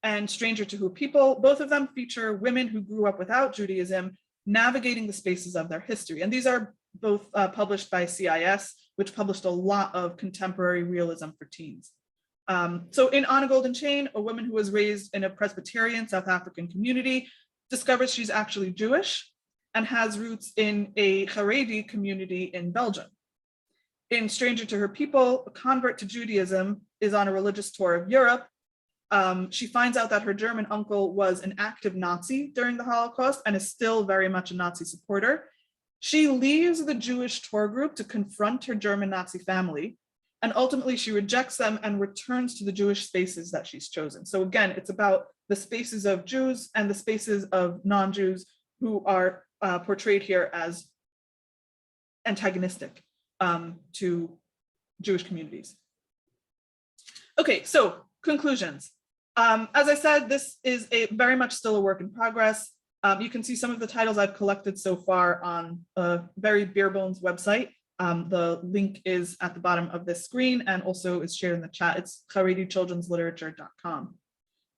and Stranger to Who People, both of them feature women who grew up without Judaism, navigating the spaces of their history. And these are both published by CIS, which published a lot of contemporary realism for teens. So in On a Golden Chain, a woman who was raised in a Presbyterian South African community discovers she's actually Jewish and has roots in a Haredi community in Belgium. In Stranger to Her People, a convert to Judaism is on a religious tour of Europe. She finds out that her German uncle was an active Nazi during the Holocaust and is still very much a Nazi supporter. She leaves the Jewish tour group to confront her German Nazi family, and ultimately she rejects them and returns to the Jewish spaces that she's chosen. So again, it's about the spaces of Jews and the spaces of non-Jews who are portrayed here as antagonistic to Jewish communities. Okay, so conclusions. As I said, this is very much still a work in progress. You can see some of the titles I've collected so far on a very bare bones website. The link is at the bottom of this screen and also is shared in the chat. It's HarediChildren'sLiterature.com.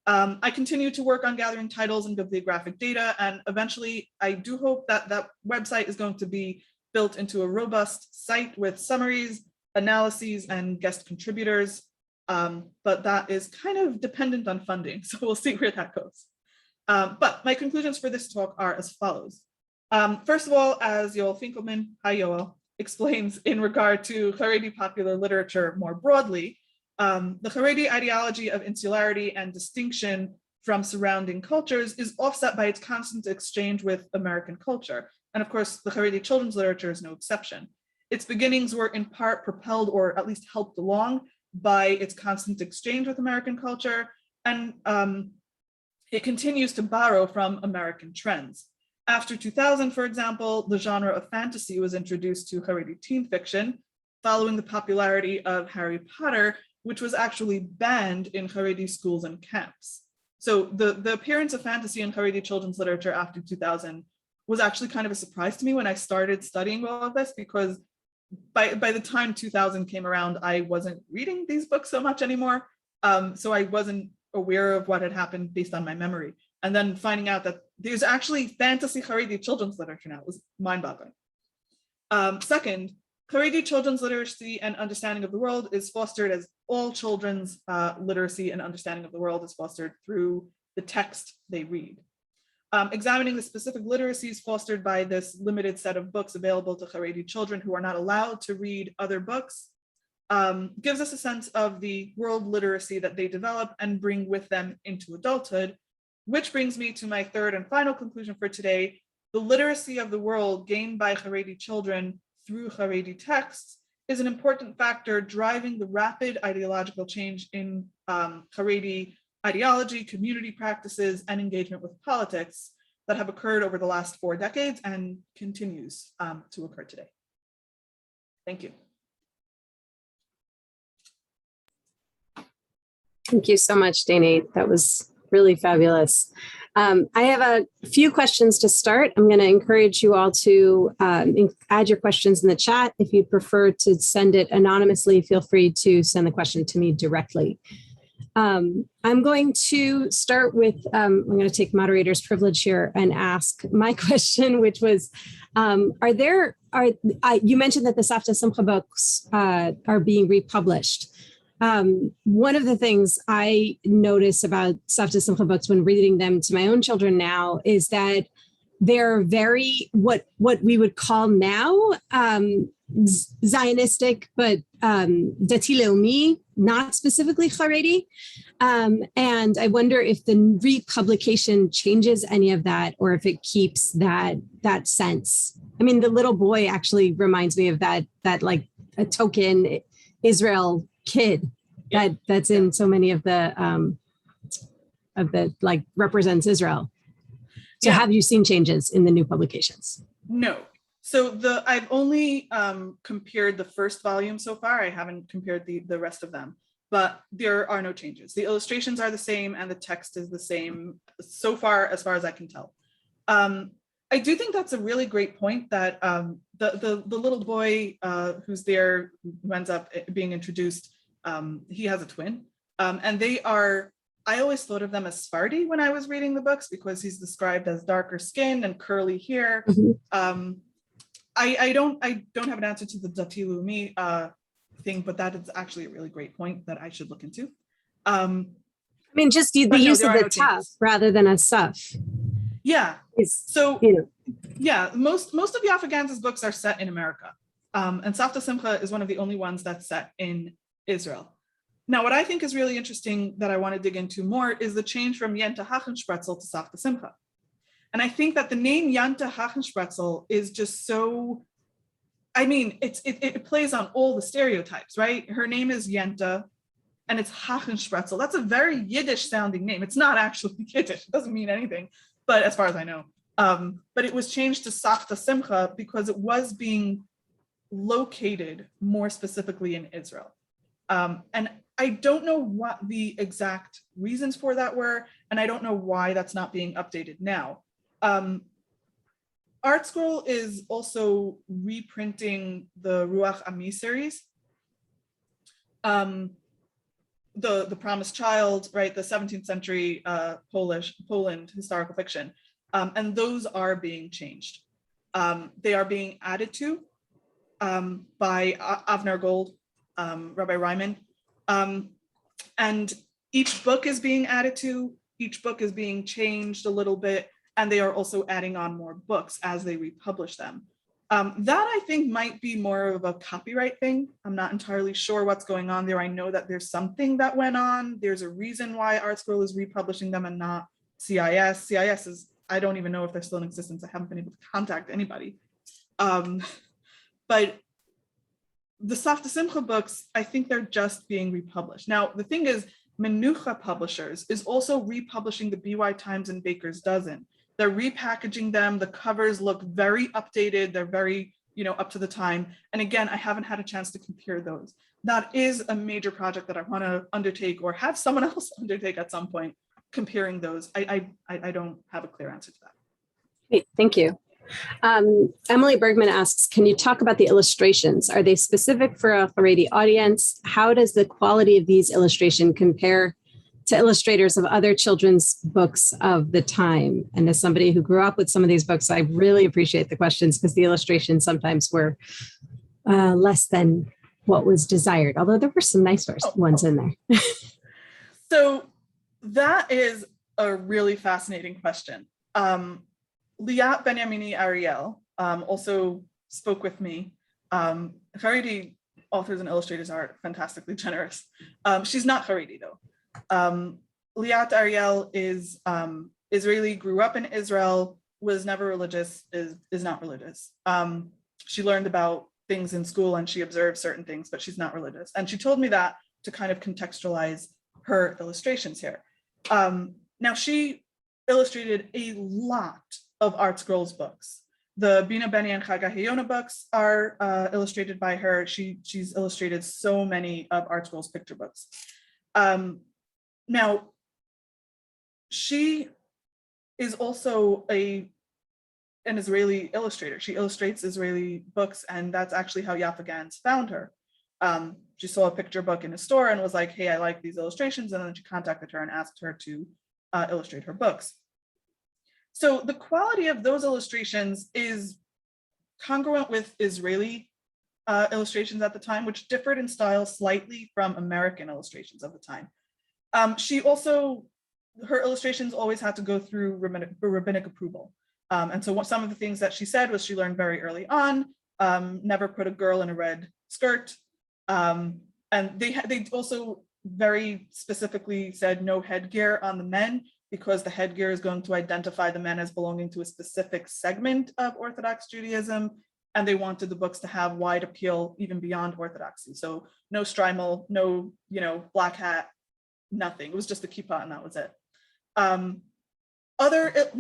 I continue to work on gathering titles and bibliographic data, and eventually I do hope that that website is going to be built into a robust site with summaries, analyses, and guest contributors. But that is kind of dependent on funding, so we'll see where that goes. But my conclusions for this talk are as follows. First of all, as Yoel Finkelman, hi Yoel, explains in regard to Haredi popular literature more broadly, the Haredi ideology of insularity and distinction from surrounding cultures is offset by its constant exchange with American culture. And of course, the Haredi children's literature is no exception. Its beginnings were in part propelled or at least helped along by its constant exchange with American culture, and it continues to borrow from American trends. After 2000, for example, the genre of fantasy was introduced to Haredi teen fiction, following the popularity of Harry Potter, which was actually banned in Haredi schools and camps. So the appearance of fantasy in Haredi children's literature after 2000 was actually kind of a surprise to me when I started studying all of this, because by the time 2000 came around, I wasn't reading these books so much anymore. So I wasn't aware of what had happened based on my memory. And then finding out that there's actually fantasy Haredi children's literature now was mind-boggling. Second, Haredi children's literacy and understanding of the world is fostered as all children's literacy and understanding of the world is fostered through the text they read. Examining the specific literacies fostered by this limited set of books available to Haredi children who are not allowed to read other books gives us a sense of the world literacy that they develop and bring with them into adulthood, which brings me to my third and final conclusion for today. The literacy of the world gained by Haredi children through Haredi texts is an important factor driving the rapid ideological change in Haredi ideology, community practices, and engagement with politics that have occurred over the last 4 decades and continues to occur today. Thank you. Thank you so much, Dainy. That was really fabulous. I have a few questions to start. I'm going to encourage you all to add your questions in the chat. If you prefer to send it anonymously, feel free to send the question to me directly. I'm going to start with, I'm going to take moderator's privilege here and ask my question, which was, you mentioned that the Savta Simcha books are being republished. One of the things I notice about Savta Simcha books when reading them to my own children now is that they're very, what we would call now Zionistic, but Dati Leumi, not specifically Haredi. And I wonder if the republication changes any of that, or if it keeps that sense. I mean, the little boy actually reminds me of that like a token Israel kid that's in so many of the like represents Israel. So have you seen changes in the new publications? No. So I've only compared the first volume so far. I haven't compared the rest of them, but there are no changes. The illustrations are the same and the text is the same so far as I can tell. I do think that's a really great point that the little boy who's there, who ends up being introduced, he has a twin, and they are, I always thought of them as Sephardi when I was reading the books because he's described as darker skin and curly hair. Mm-hmm. I don't have an answer to the Dati Leumi thing, but that is actually a really great point that I should look into. I mean, just the use of the taf rather than a suf. Yeah. So, yeah, most of Yaffa Ganz's books are set in America. And Safta Simcha is one of the only ones that's set in Israel. Now, what I think is really interesting that I want to dig into more is the change from Yenta Hachenspretzel to Safta Simcha. And I think that the name Yenta Hachenspretzel is just so, I mean, it plays on all the stereotypes, right? Her name is Yenta and it's Hachenspretzel. That's a very Yiddish sounding name. It's not actually Yiddish. It doesn't mean anything, but as far as I know. But it was changed to Safta Simcha because it was being located more specifically in Israel. And I don't know what the exact reasons for that were, and I don't know why that's not being updated now. Art Scroll is also reprinting the Ruach Ami series. The Promised Child, right? The 17th century Poland historical fiction. And those are being changed. They are being added to by Avner Gold, Rabbi Ryman. And each book is being added to, each book is being changed a little bit, and they are also adding on more books as they republish them. That I think might be more of a copyright thing. I'm not entirely sure what's going on there. I know that there's something that went on. There's a reason why Art Scroll is republishing them and not CIS. CIS is, I don't even know if they're still in existence. I haven't been able to contact anybody. But the Safta Simcha books, I think they're just being republished. Now, the thing is, Menucha Publishers is also republishing the BY Times and Baker's Dozen. They're repackaging them. The covers look very updated. They're very, up to the time. And again, I haven't had a chance to compare those. That is a major project that I want to undertake or have someone else undertake at some point, comparing those. I don't have a clear answer to that. Great, thank you. Emily Bergman asks, can you talk about the illustrations? Are they specific for a Haredi audience? How does the quality of these illustrations compare to illustrators of other children's books of the time? And as somebody who grew up with some of these books, I really appreciate the questions because the illustrations sometimes were less than what was desired, although there were some nice ones in there. So that is a really fascinating question. Liat Benyamini Ariel also spoke with me. Haredi authors and illustrators are fantastically generous. She's not Haredi though. Liat Ariel is Israeli, grew up in Israel, was never religious, is not religious. She learned about things in school and she observed certain things, but she's not religious. And she told me that to kind of contextualize her illustrations here. Now she illustrated a lot of Art Scroll's books. The Bina Beni and Chaga Hayona books are illustrated by her. She's illustrated so many of Art Scroll's picture books. Now, she is also an Israeli illustrator. She illustrates Israeli books, and that's actually how Yaffa Gans found her. She saw a picture book in a store and was like, hey, I like these illustrations, and then she contacted her and asked her to illustrate her books. So the quality of those illustrations is congruent with Israeli illustrations at the time, which differed in style slightly from American illustrations of the time. She also, her illustrations always had to go through rabbinic approval. And so some of the things that she said was she learned very early on, never put a girl in a red skirt, And they also very specifically said no headgear on the men, because the headgear is going to identify the men as belonging to a specific segment of Orthodox Judaism. And they wanted the books to have wide appeal even beyond Orthodoxy. So no strimal, no, black hat, nothing. It was just the kippah and that was it. Other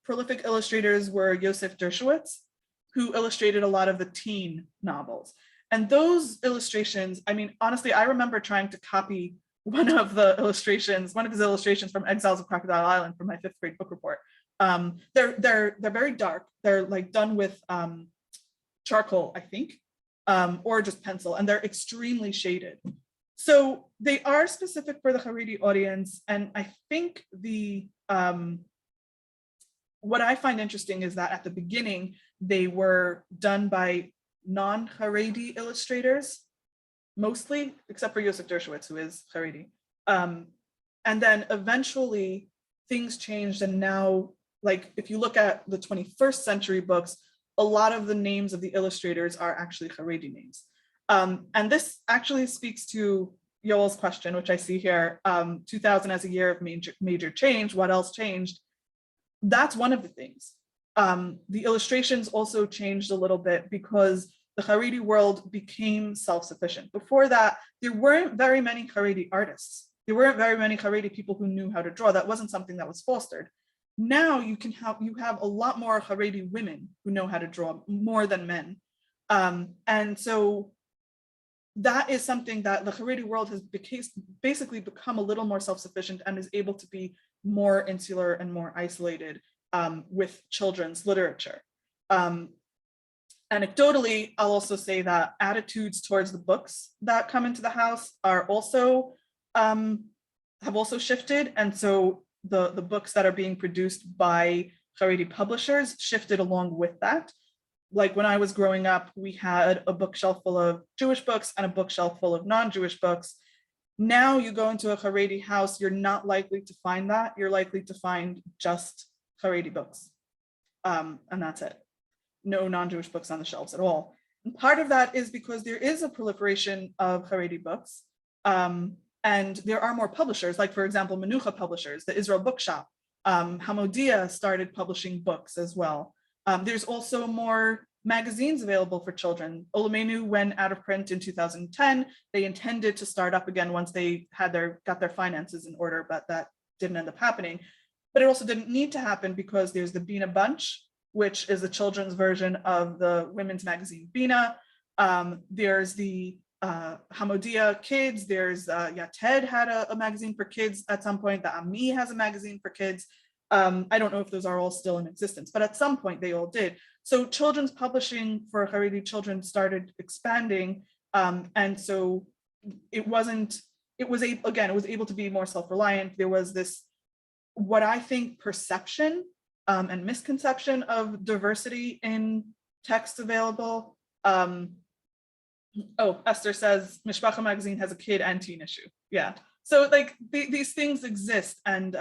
prolific illustrators were Yosef Dershowitz, who illustrated a lot of the teen novels. And those illustrations, I mean, honestly, I remember trying to copy one of his illustrations from Exiles of Crocodile Island from my 5th grade book report. They're very dark. They're like done with charcoal, I think, or just pencil, and they're extremely shaded. So they are specific for the Haredi audience. And I think what I find interesting is that at the beginning, they were done by non-Haredi illustrators, mostly, except for Yosef Dershowitz, who is Haredi. And then eventually things changed. And now, like, if you look at the 21st century books, a lot of the names of the illustrators are actually Haredi names. And this actually speaks to Yoel's question, which I see here, 2000 as a year of major change. What else changed? That's one of the things. The illustrations also changed a little bit because the Haredi world became self-sufficient. Before that, there weren't very many Haredi artists. There weren't very many Haredi people who knew how to draw. That wasn't something that was fostered. Now you have a lot more Haredi women who know how to draw, more than men. And so that is something that the Haredi world has basically become a little more self-sufficient and is able to be more insular and more isolated with children's literature. Anecdotally, I'll also say that attitudes towards the books that come into the house are also have also shifted, and so the books that are being produced by Haredi publishers shifted along with that. Like when I was growing up, we had a bookshelf full of Jewish books and a bookshelf full of non-Jewish books. Now you go into a Haredi house, you're not likely to find that. You're likely to find just Haredi books, and that's it. No non-Jewish books on the shelves at all. And part of that is because there is a proliferation of Haredi books, and there are more publishers, like for example, Menucha publishers, the Israel Bookshop. Hamodia started publishing books as well. There's also more magazines available for children. Olamenu went out of print in 2010. They intended to start up again once they got their finances in order, but that didn't end up happening. But it also didn't need to happen because there's the Bina Bunch, which is the children's version of the women's magazine Bina. There's the Hamodia Kids. There's Yated had a magazine for kids at some point. The Ami has a magazine for kids. I don't know if those are all still in existence, but at some point they all did. So children's publishing for Haredi children started expanding. And so it was able to be more self-reliant. There was this, what I think, perception and misconception of diversity in text available. Esther says Mishpacha magazine has a kid and teen issue. Yeah. So like these things exist, and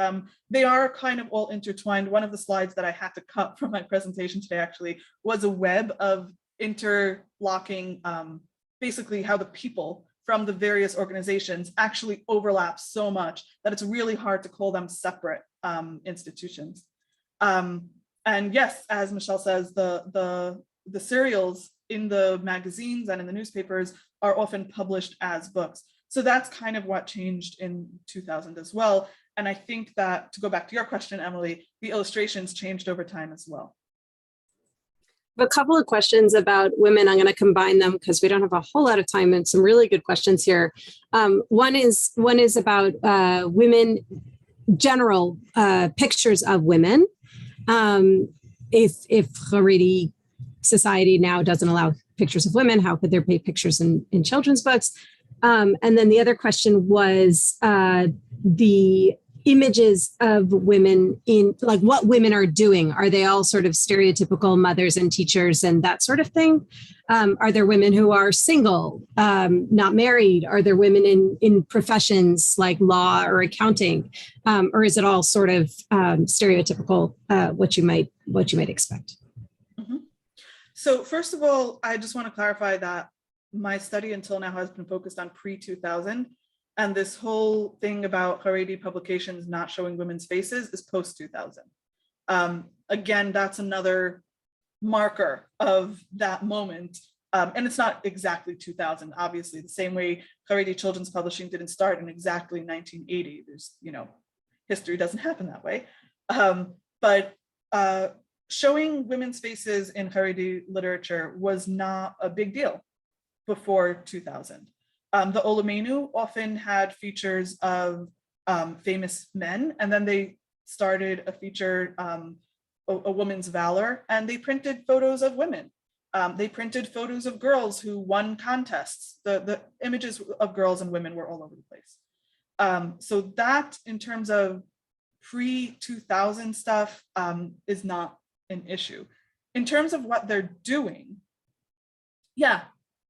they are kind of all intertwined. One of the slides that I had to cut from my presentation today actually was a web of interlocking basically how the people from the various organizations actually overlap so much that it's really hard to call them separate institutions. And yes, as Michelle says, the serials in the magazines and in the newspapers are often published as books. So that's kind of what changed in 2000 as well. And I think that, to go back to your question, Emily, the illustrations changed over time as well. A couple of questions about women. I'm going to combine them because we don't have a whole lot of time, and some really good questions here. One is about women, general pictures of women. If Haredi society now doesn't allow pictures of women, how could there be pictures in children's books? And then the other question was the images of women in, like, what women are doing. Are they all sort of stereotypical mothers and teachers and that sort of thing? Are there women who are single, not married? Are there women in professions like law or accounting? Or is it all sort of stereotypical, what you might expect? Mm-hmm. So first of all, I just want to clarify that my study until now has been focused on pre-2000, and this whole thing about Haredi publications not showing women's faces is post-2000. Again, that's another marker of that moment. And it's not exactly 2000, obviously, the same way Haredi children's publishing didn't start in exactly 1980. There's, history doesn't happen that way. But showing women's faces in Haredi literature was not a big deal before 2000. The Olomenu often had features of famous men, and then they started a feature, a woman's valor, and they printed photos of women. They printed photos of girls who won contests. The images of girls and women were all over the place. So that, in terms of pre-2000 stuff, is not an issue. In terms of what they're doing, yeah,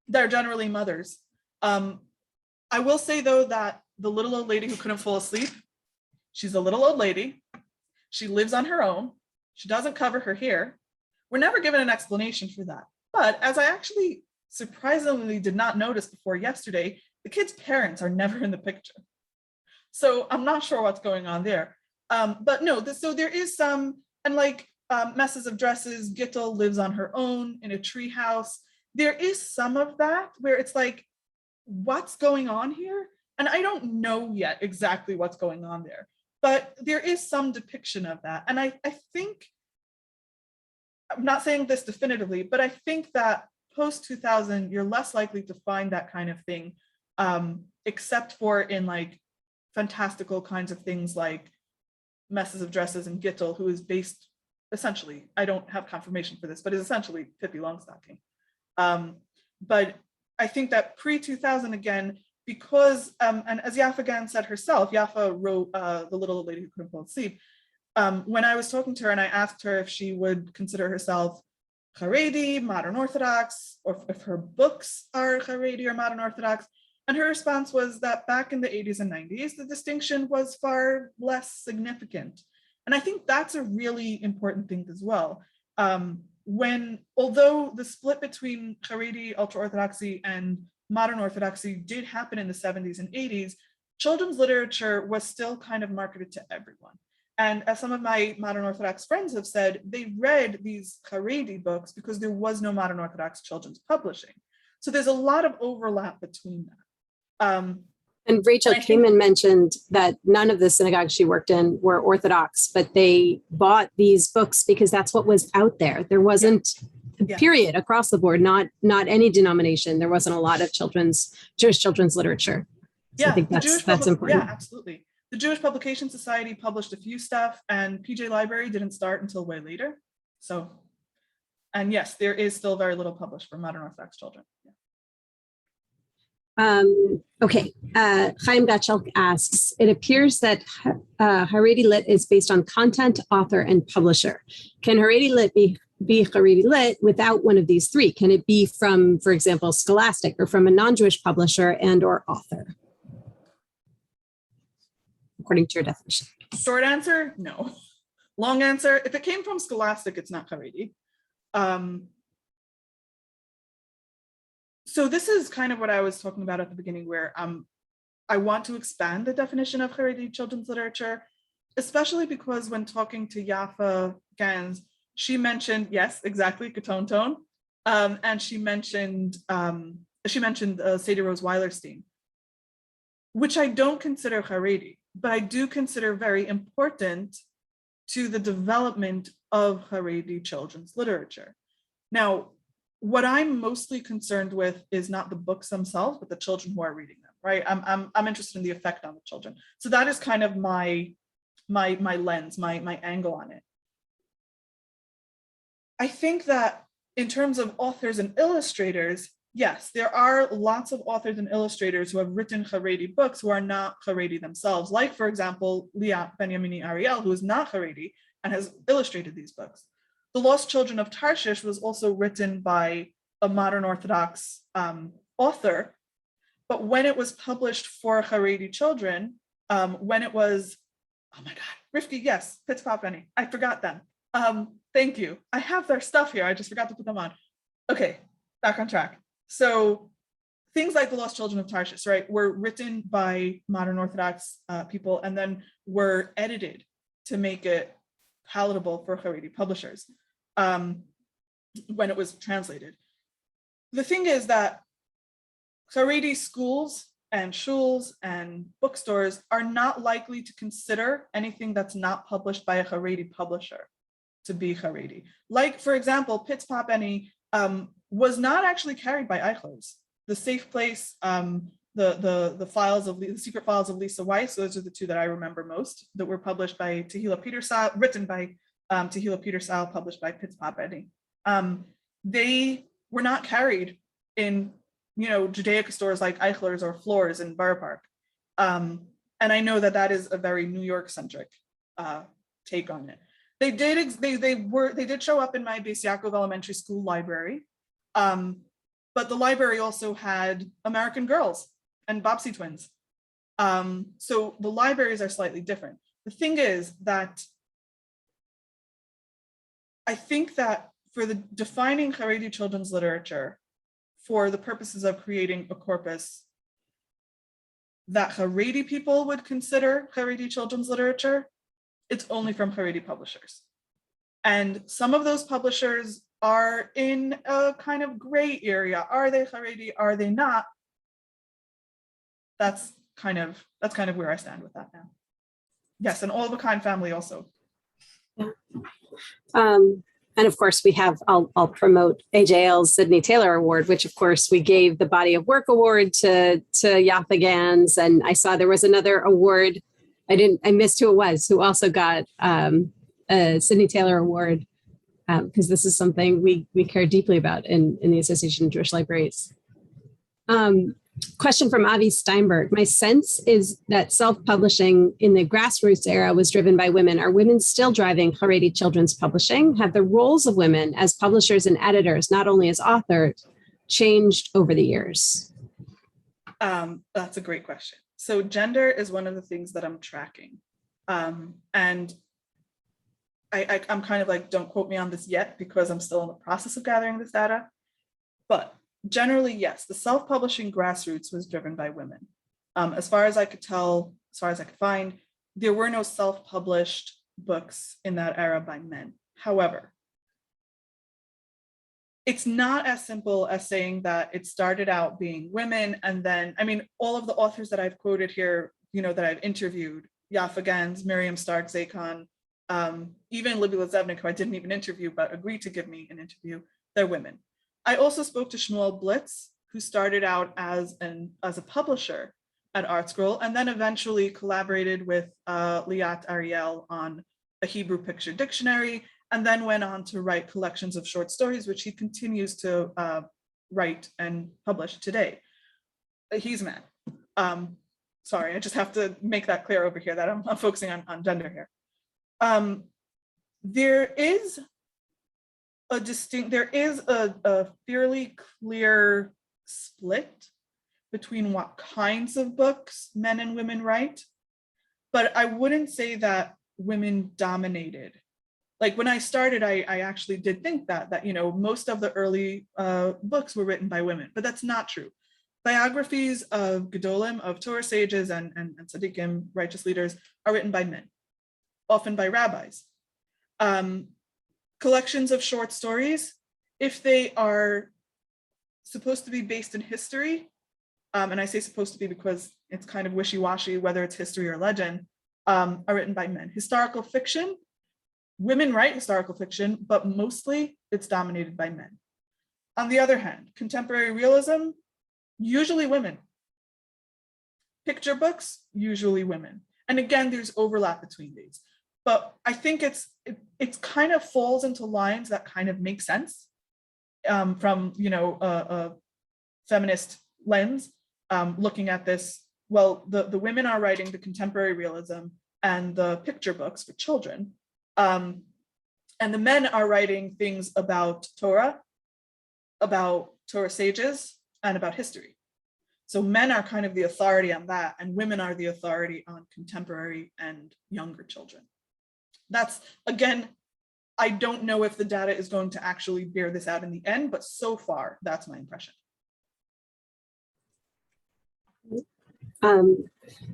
they're generally mothers. I will say, though, that the little old lady who couldn't fall asleep, she's a little old lady. She lives on her own. She doesn't cover her hair. We're never given an explanation for that. But as I actually surprisingly did not notice before yesterday, the kids' parents are never in the picture. So I'm not sure what's going on there. But no, so there is some, and like messes of dresses, Gittel lives on her own in a tree house. There is some of that where it's like, what's going on here? And I don't know yet exactly what's going on there, but there is some depiction of that. And I think, I'm not saying this definitively, but I think that post-2000, you're less likely to find that kind of thing, except for in like fantastical kinds of things like Messes of Dresses and Gittel, who is based essentially, I don't have confirmation for this, but is essentially Pippi Longstocking. But I think that pre-2000, again, because, and as Yafa Gan said herself, Yafa wrote The Little Lady Who Couldn't Fall Asleep. When I was talking to her and I asked her if she would consider herself Haredi, modern Orthodox, or if her books are Haredi or modern Orthodox, and her response was that back in the 80s and 90s, the distinction was far less significant. And I think that's a really important thing as well. Although the split between Haredi, ultra-Orthodoxy, and modern Orthodoxy did happen in the 70s and 80s, children's literature was still kind of marketed to everyone. And as some of my modern Orthodox friends have said, they read these Haredi books because there was no modern Orthodox children's publishing. So there's a lot of overlap between that. And Rachel Kamen mentioned that none of the synagogues she worked in were Orthodox, but they bought these books because that's what was out there. There wasn't, period, across the board, not any denomination. There wasn't a lot of Jewish children's literature. So I think that's important. Yeah, absolutely. The Jewish Publication Society published a few stuff, and PJ Library didn't start until way later. So, and yes, there is still very little published for modern Orthodox children. Yeah. Okay, Chaim Gottschalk asks, it appears that Haredi Lit is based on content, author, and publisher. Can Haredi Lit be Haredi Lit without one of these three? Can it be from, for example, Scholastic, or from a non-Jewish publisher and or author? According to your definition. Short answer, no. Long answer, if it came from Scholastic, it's not Haredi. So this is kind of what I was talking about at the beginning, where I want to expand the definition of Haredi children's literature, especially because when talking to Yafa Gans, she mentioned, yes, exactly, Katon Tone, and she mentioned Sadie Rose Weilerstein, which I don't consider Haredi, but I do consider very important to the development of Haredi children's literature. Now, what I'm mostly concerned with is not the books themselves, but the children who are reading them, right? I'm interested in the effect on the children. So that is kind of my lens, my angle on it. I think that in terms of authors and illustrators, yes, there are lots of authors and illustrators who have written Haredi books who are not Haredi themselves. Like, for example, Leah Benyamini Ariel, who is not Haredi and has illustrated these books. The Lost Children of Tarshish was also written by a modern Orthodox author, but when it was published for Haredi children, when it was, oh my God, Rifki, yes, Pitzpop Benny, I forgot them. Thank you. I have their stuff here. I just forgot to put them on. Okay, back on track. So things like the Lost Children of Tarshish, right, were written by modern Orthodox people and then were edited to make it palatable for Haredi publishers when it was translated. The thing is that Haredi schools and shuls and bookstores are not likely to consider anything that's not published by a Haredi publisher to be Haredi. Like, for example, Pitts Poppenny was not actually carried by Eichler's. The Safe Place, the files of the secret files of Lisa Weiss, those are the two that I remember most, that were published by Tehila Petersal, written by Tehila Petersal, published by Pitts Poppenny. They were not carried in, Judaica stores like Eichler's or Floors in Borough Park. And I know that that is a very New York centric take on it. They did show up in my Beis Yaakov Elementary School library, but the library also had American Girls and Bobbsey Twins. So the libraries are slightly different. The thing is that I think that for the defining Haredi children's literature, for the purposes of creating a corpus that Haredi people would consider Haredi children's literature, it's only from Haredi publishers. And some of those publishers are in a kind of gray area. Are they Haredi? Are they not? That's kind of where I stand with that now. Yes, and All of a Kind family also. Yeah. And of course, we have, I'll promote AJL's Sidney Taylor Award, which of course we gave the Body of Work Award to Yaffa Gans. And I saw there was another award. I missed who it was, who also got a Sidney Taylor Award, because this is something we care deeply about in the Association of Jewish Libraries. Question from Avi Steinberg. My sense is that self-publishing in the grassroots era was driven by women. Are women still driving Haredi children's publishing? Have the roles of women as publishers and editors, not only as authors, changed over the years? That's a great question. So gender is one of the things that I'm tracking. And I'm kind of like, don't quote me on this yet, because I'm still in the process of gathering this data. But generally, yes, the self-publishing grassroots was driven by women. As far as I could tell, as far as I could find, there were no self-published books in that era by men. However, it's not as simple as saying that it started out being women and then, I mean, all of the authors that I've quoted here, that I've interviewed, Yaffa Gans, Miriam Stark Zakon, even Libby Lazevnik, who I didn't even interview, but agreed to give me an interview, they're women. I also spoke to Shmuel Blitz, who started out as a publisher at ArtScroll, and then eventually collaborated with Liat Ariel on a Hebrew picture dictionary, and then went on to write collections of short stories, which he continues to write and publish today. He's a man. Sorry, I just have to make that clear over here that I'm focusing on gender here. There is a fairly clear split between what kinds of books men and women write, but I wouldn't say that women dominated. Like when I started, I actually did think that most of the early books were written by women, but that's not true. Biographies of Gedolim, of Torah sages and tzaddikim, righteous leaders, are written by men, often by rabbis. Collections of short stories, if they are supposed to be based in history, and I say supposed to be because it's kind of wishy-washy whether it's history or legend, are written by men. Historical fiction, women write historical fiction, but mostly it's dominated by men. On the other hand, contemporary realism, usually women. Picture books, usually women. And again, there's overlap between these. But I think it kind of falls into lines that kind of make sense from a feminist lens, looking at this. Well, the women are writing the contemporary realism and the picture books for children, and the men are writing things about Torah sages, and about history. So men are kind of the authority on that, and women are the authority on contemporary and younger children. That's, again, I don't know if the data is going to actually bear this out in the end, but so far, that's my impression.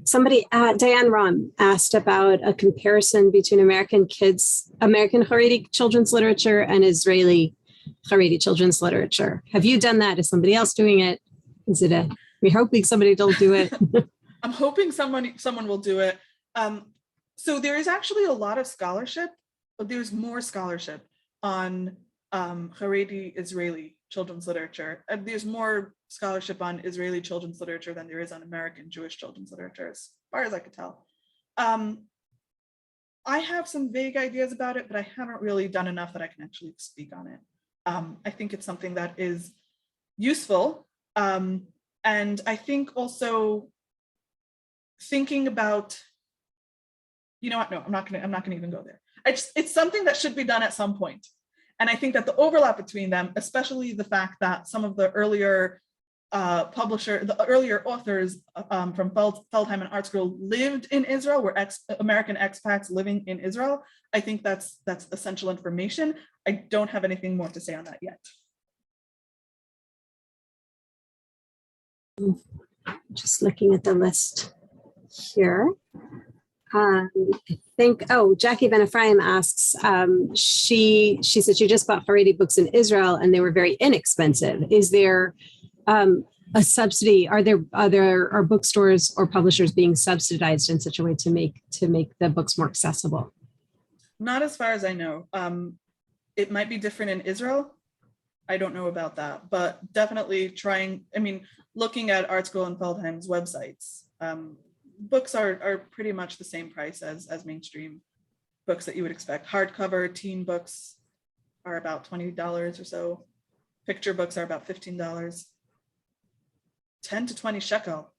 Somebody, Diane Rom, asked about a comparison between American Haredi children's literature and Israeli Haredi children's literature. Have you done that? Is somebody else doing it? We're hoping somebody will do it. I'm hoping someone will do it. So there is actually a lot of scholarship, but there's more scholarship on Haredi Israeli children's literature. And there's more scholarship on Israeli children's literature than there is on American Jewish children's literature, as far as I could tell. I have some vague ideas about it, but I haven't really done enough that I can actually speak on it. I think it's something that is useful. And I think also thinking about, you know what, no, I'm not gonna even go there. It's something that should be done at some point. And I think that the overlap between them, especially the fact that some of the earlier earlier authors from Feldheim and Art School lived in Israel, were American expats living in Israel. I think that's essential information. I don't have anything more to say on that yet. Just looking at the list here. I think, Jackie Ben Ephraim asks, she said she just bought Haredi books in Israel and they were very inexpensive. Is there a subsidy? Are bookstores or publishers being subsidized in such a way to make the books more accessible? Not as far as I know. It might be different in Israel. I don't know about that, but definitely looking at Art School and Feldheim's websites, books are pretty much the same price as mainstream books that you would expect. Hardcover teen books are about $20 or so. Picture books are about $15. 10 to 20 shekel.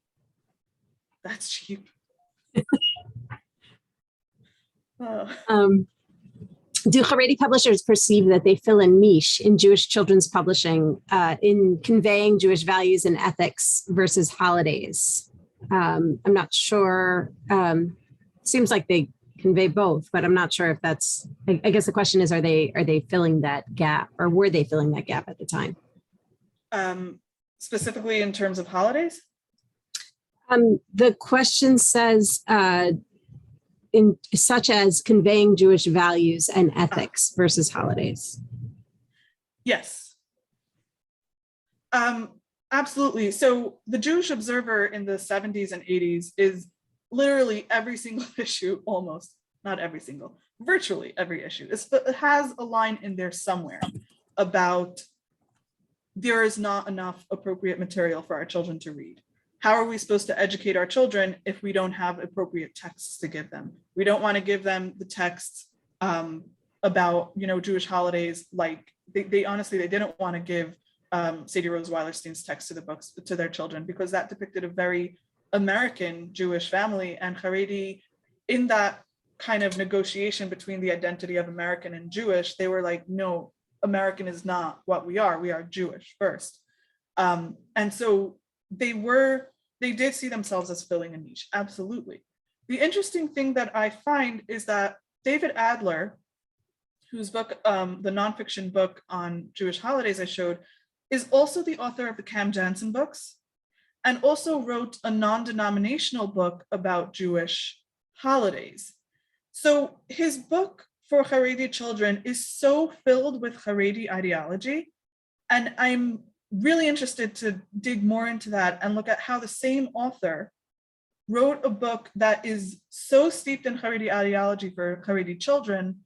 That's cheap. Do Haredi publishers perceive that they fill a niche in Jewish children's publishing in conveying Jewish values and ethics versus holidays? I'm not sure. Seems like they convey both, but I'm not sure if that's. I guess the question is, are they filling that gap, or were they filling that gap at the time? Specifically in terms of holidays? The question says, in such as conveying Jewish values and ethics versus holidays. Yes. Absolutely. So the Jewish Observer in the 70s and 80s is literally every single issue, almost, not every single, virtually every issue. It has a line in there somewhere about there is not enough appropriate material for our children to read. How are we supposed to educate our children if we don't have appropriate texts to give them? We don't want to give them the texts about, Jewish holidays. Like they honestly, they didn't want to give Sadie Rose Weilerstein's text to their children, because that depicted a very American Jewish family, and Haredi, in that kind of negotiation between the identity of American and Jewish, they were like, no, American is not what we are Jewish first. And so they did see themselves as filling a niche, absolutely. The interesting thing that I find is that David Adler, whose book, the nonfiction book on Jewish holidays I showed, is also the author of the Cam Jansen books, and also wrote a non-denominational book about Jewish holidays. So his book for Haredi children is so filled with Haredi ideology, and I'm really interested to dig more into that and look at how the same author wrote a book that is so steeped in Haredi ideology for Haredi children,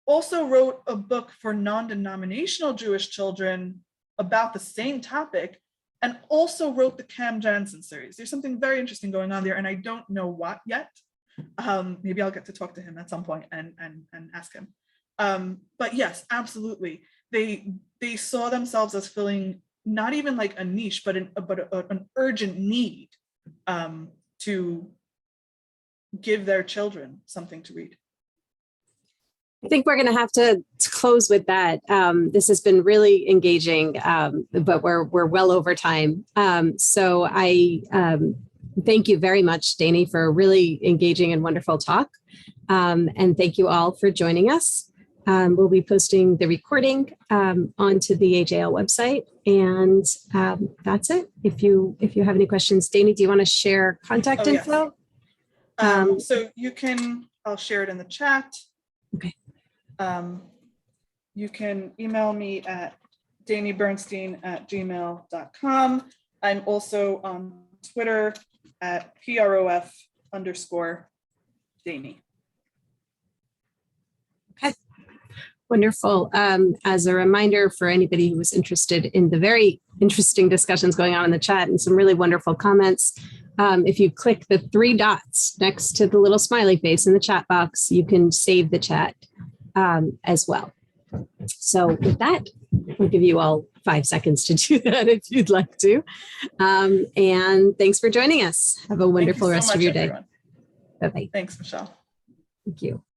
also wrote a book for non-denominational Jewish children about the same topic, and also wrote the Cam Jansen series. There's something very interesting going on there, and I don't know what yet. Maybe I'll get to talk to him at some point and ask him. But yes, absolutely. They saw themselves as filling not even like a niche, but an urgent need to give their children something to read. I think we're going to have to close with that. This has been really engaging, but we're well over time. So I thank you very much, Dainy, for a really engaging and wonderful talk. And thank you all for joining us. We'll be posting the recording onto the AJL website, and that's it. If you have any questions, Dainy, do you want to share contact info? Yes. So you can, I'll share it in the chat. Okay. You can email me at dainybernstein@gmail.com. I'm also on Twitter at prof_Dainy. Okay. Wonderful. As a reminder for anybody who was interested in the very interesting discussions going on in the chat and some really wonderful comments, if you click the 3 dots next to the little smiley face in the chat box, you can save the chat as well. So with that, we'll give you all 5 seconds to do that if you'd like to. And thanks for joining us. Have a wonderful rest of your day. Everyone. Bye-bye. Thanks, Michelle. Thank you.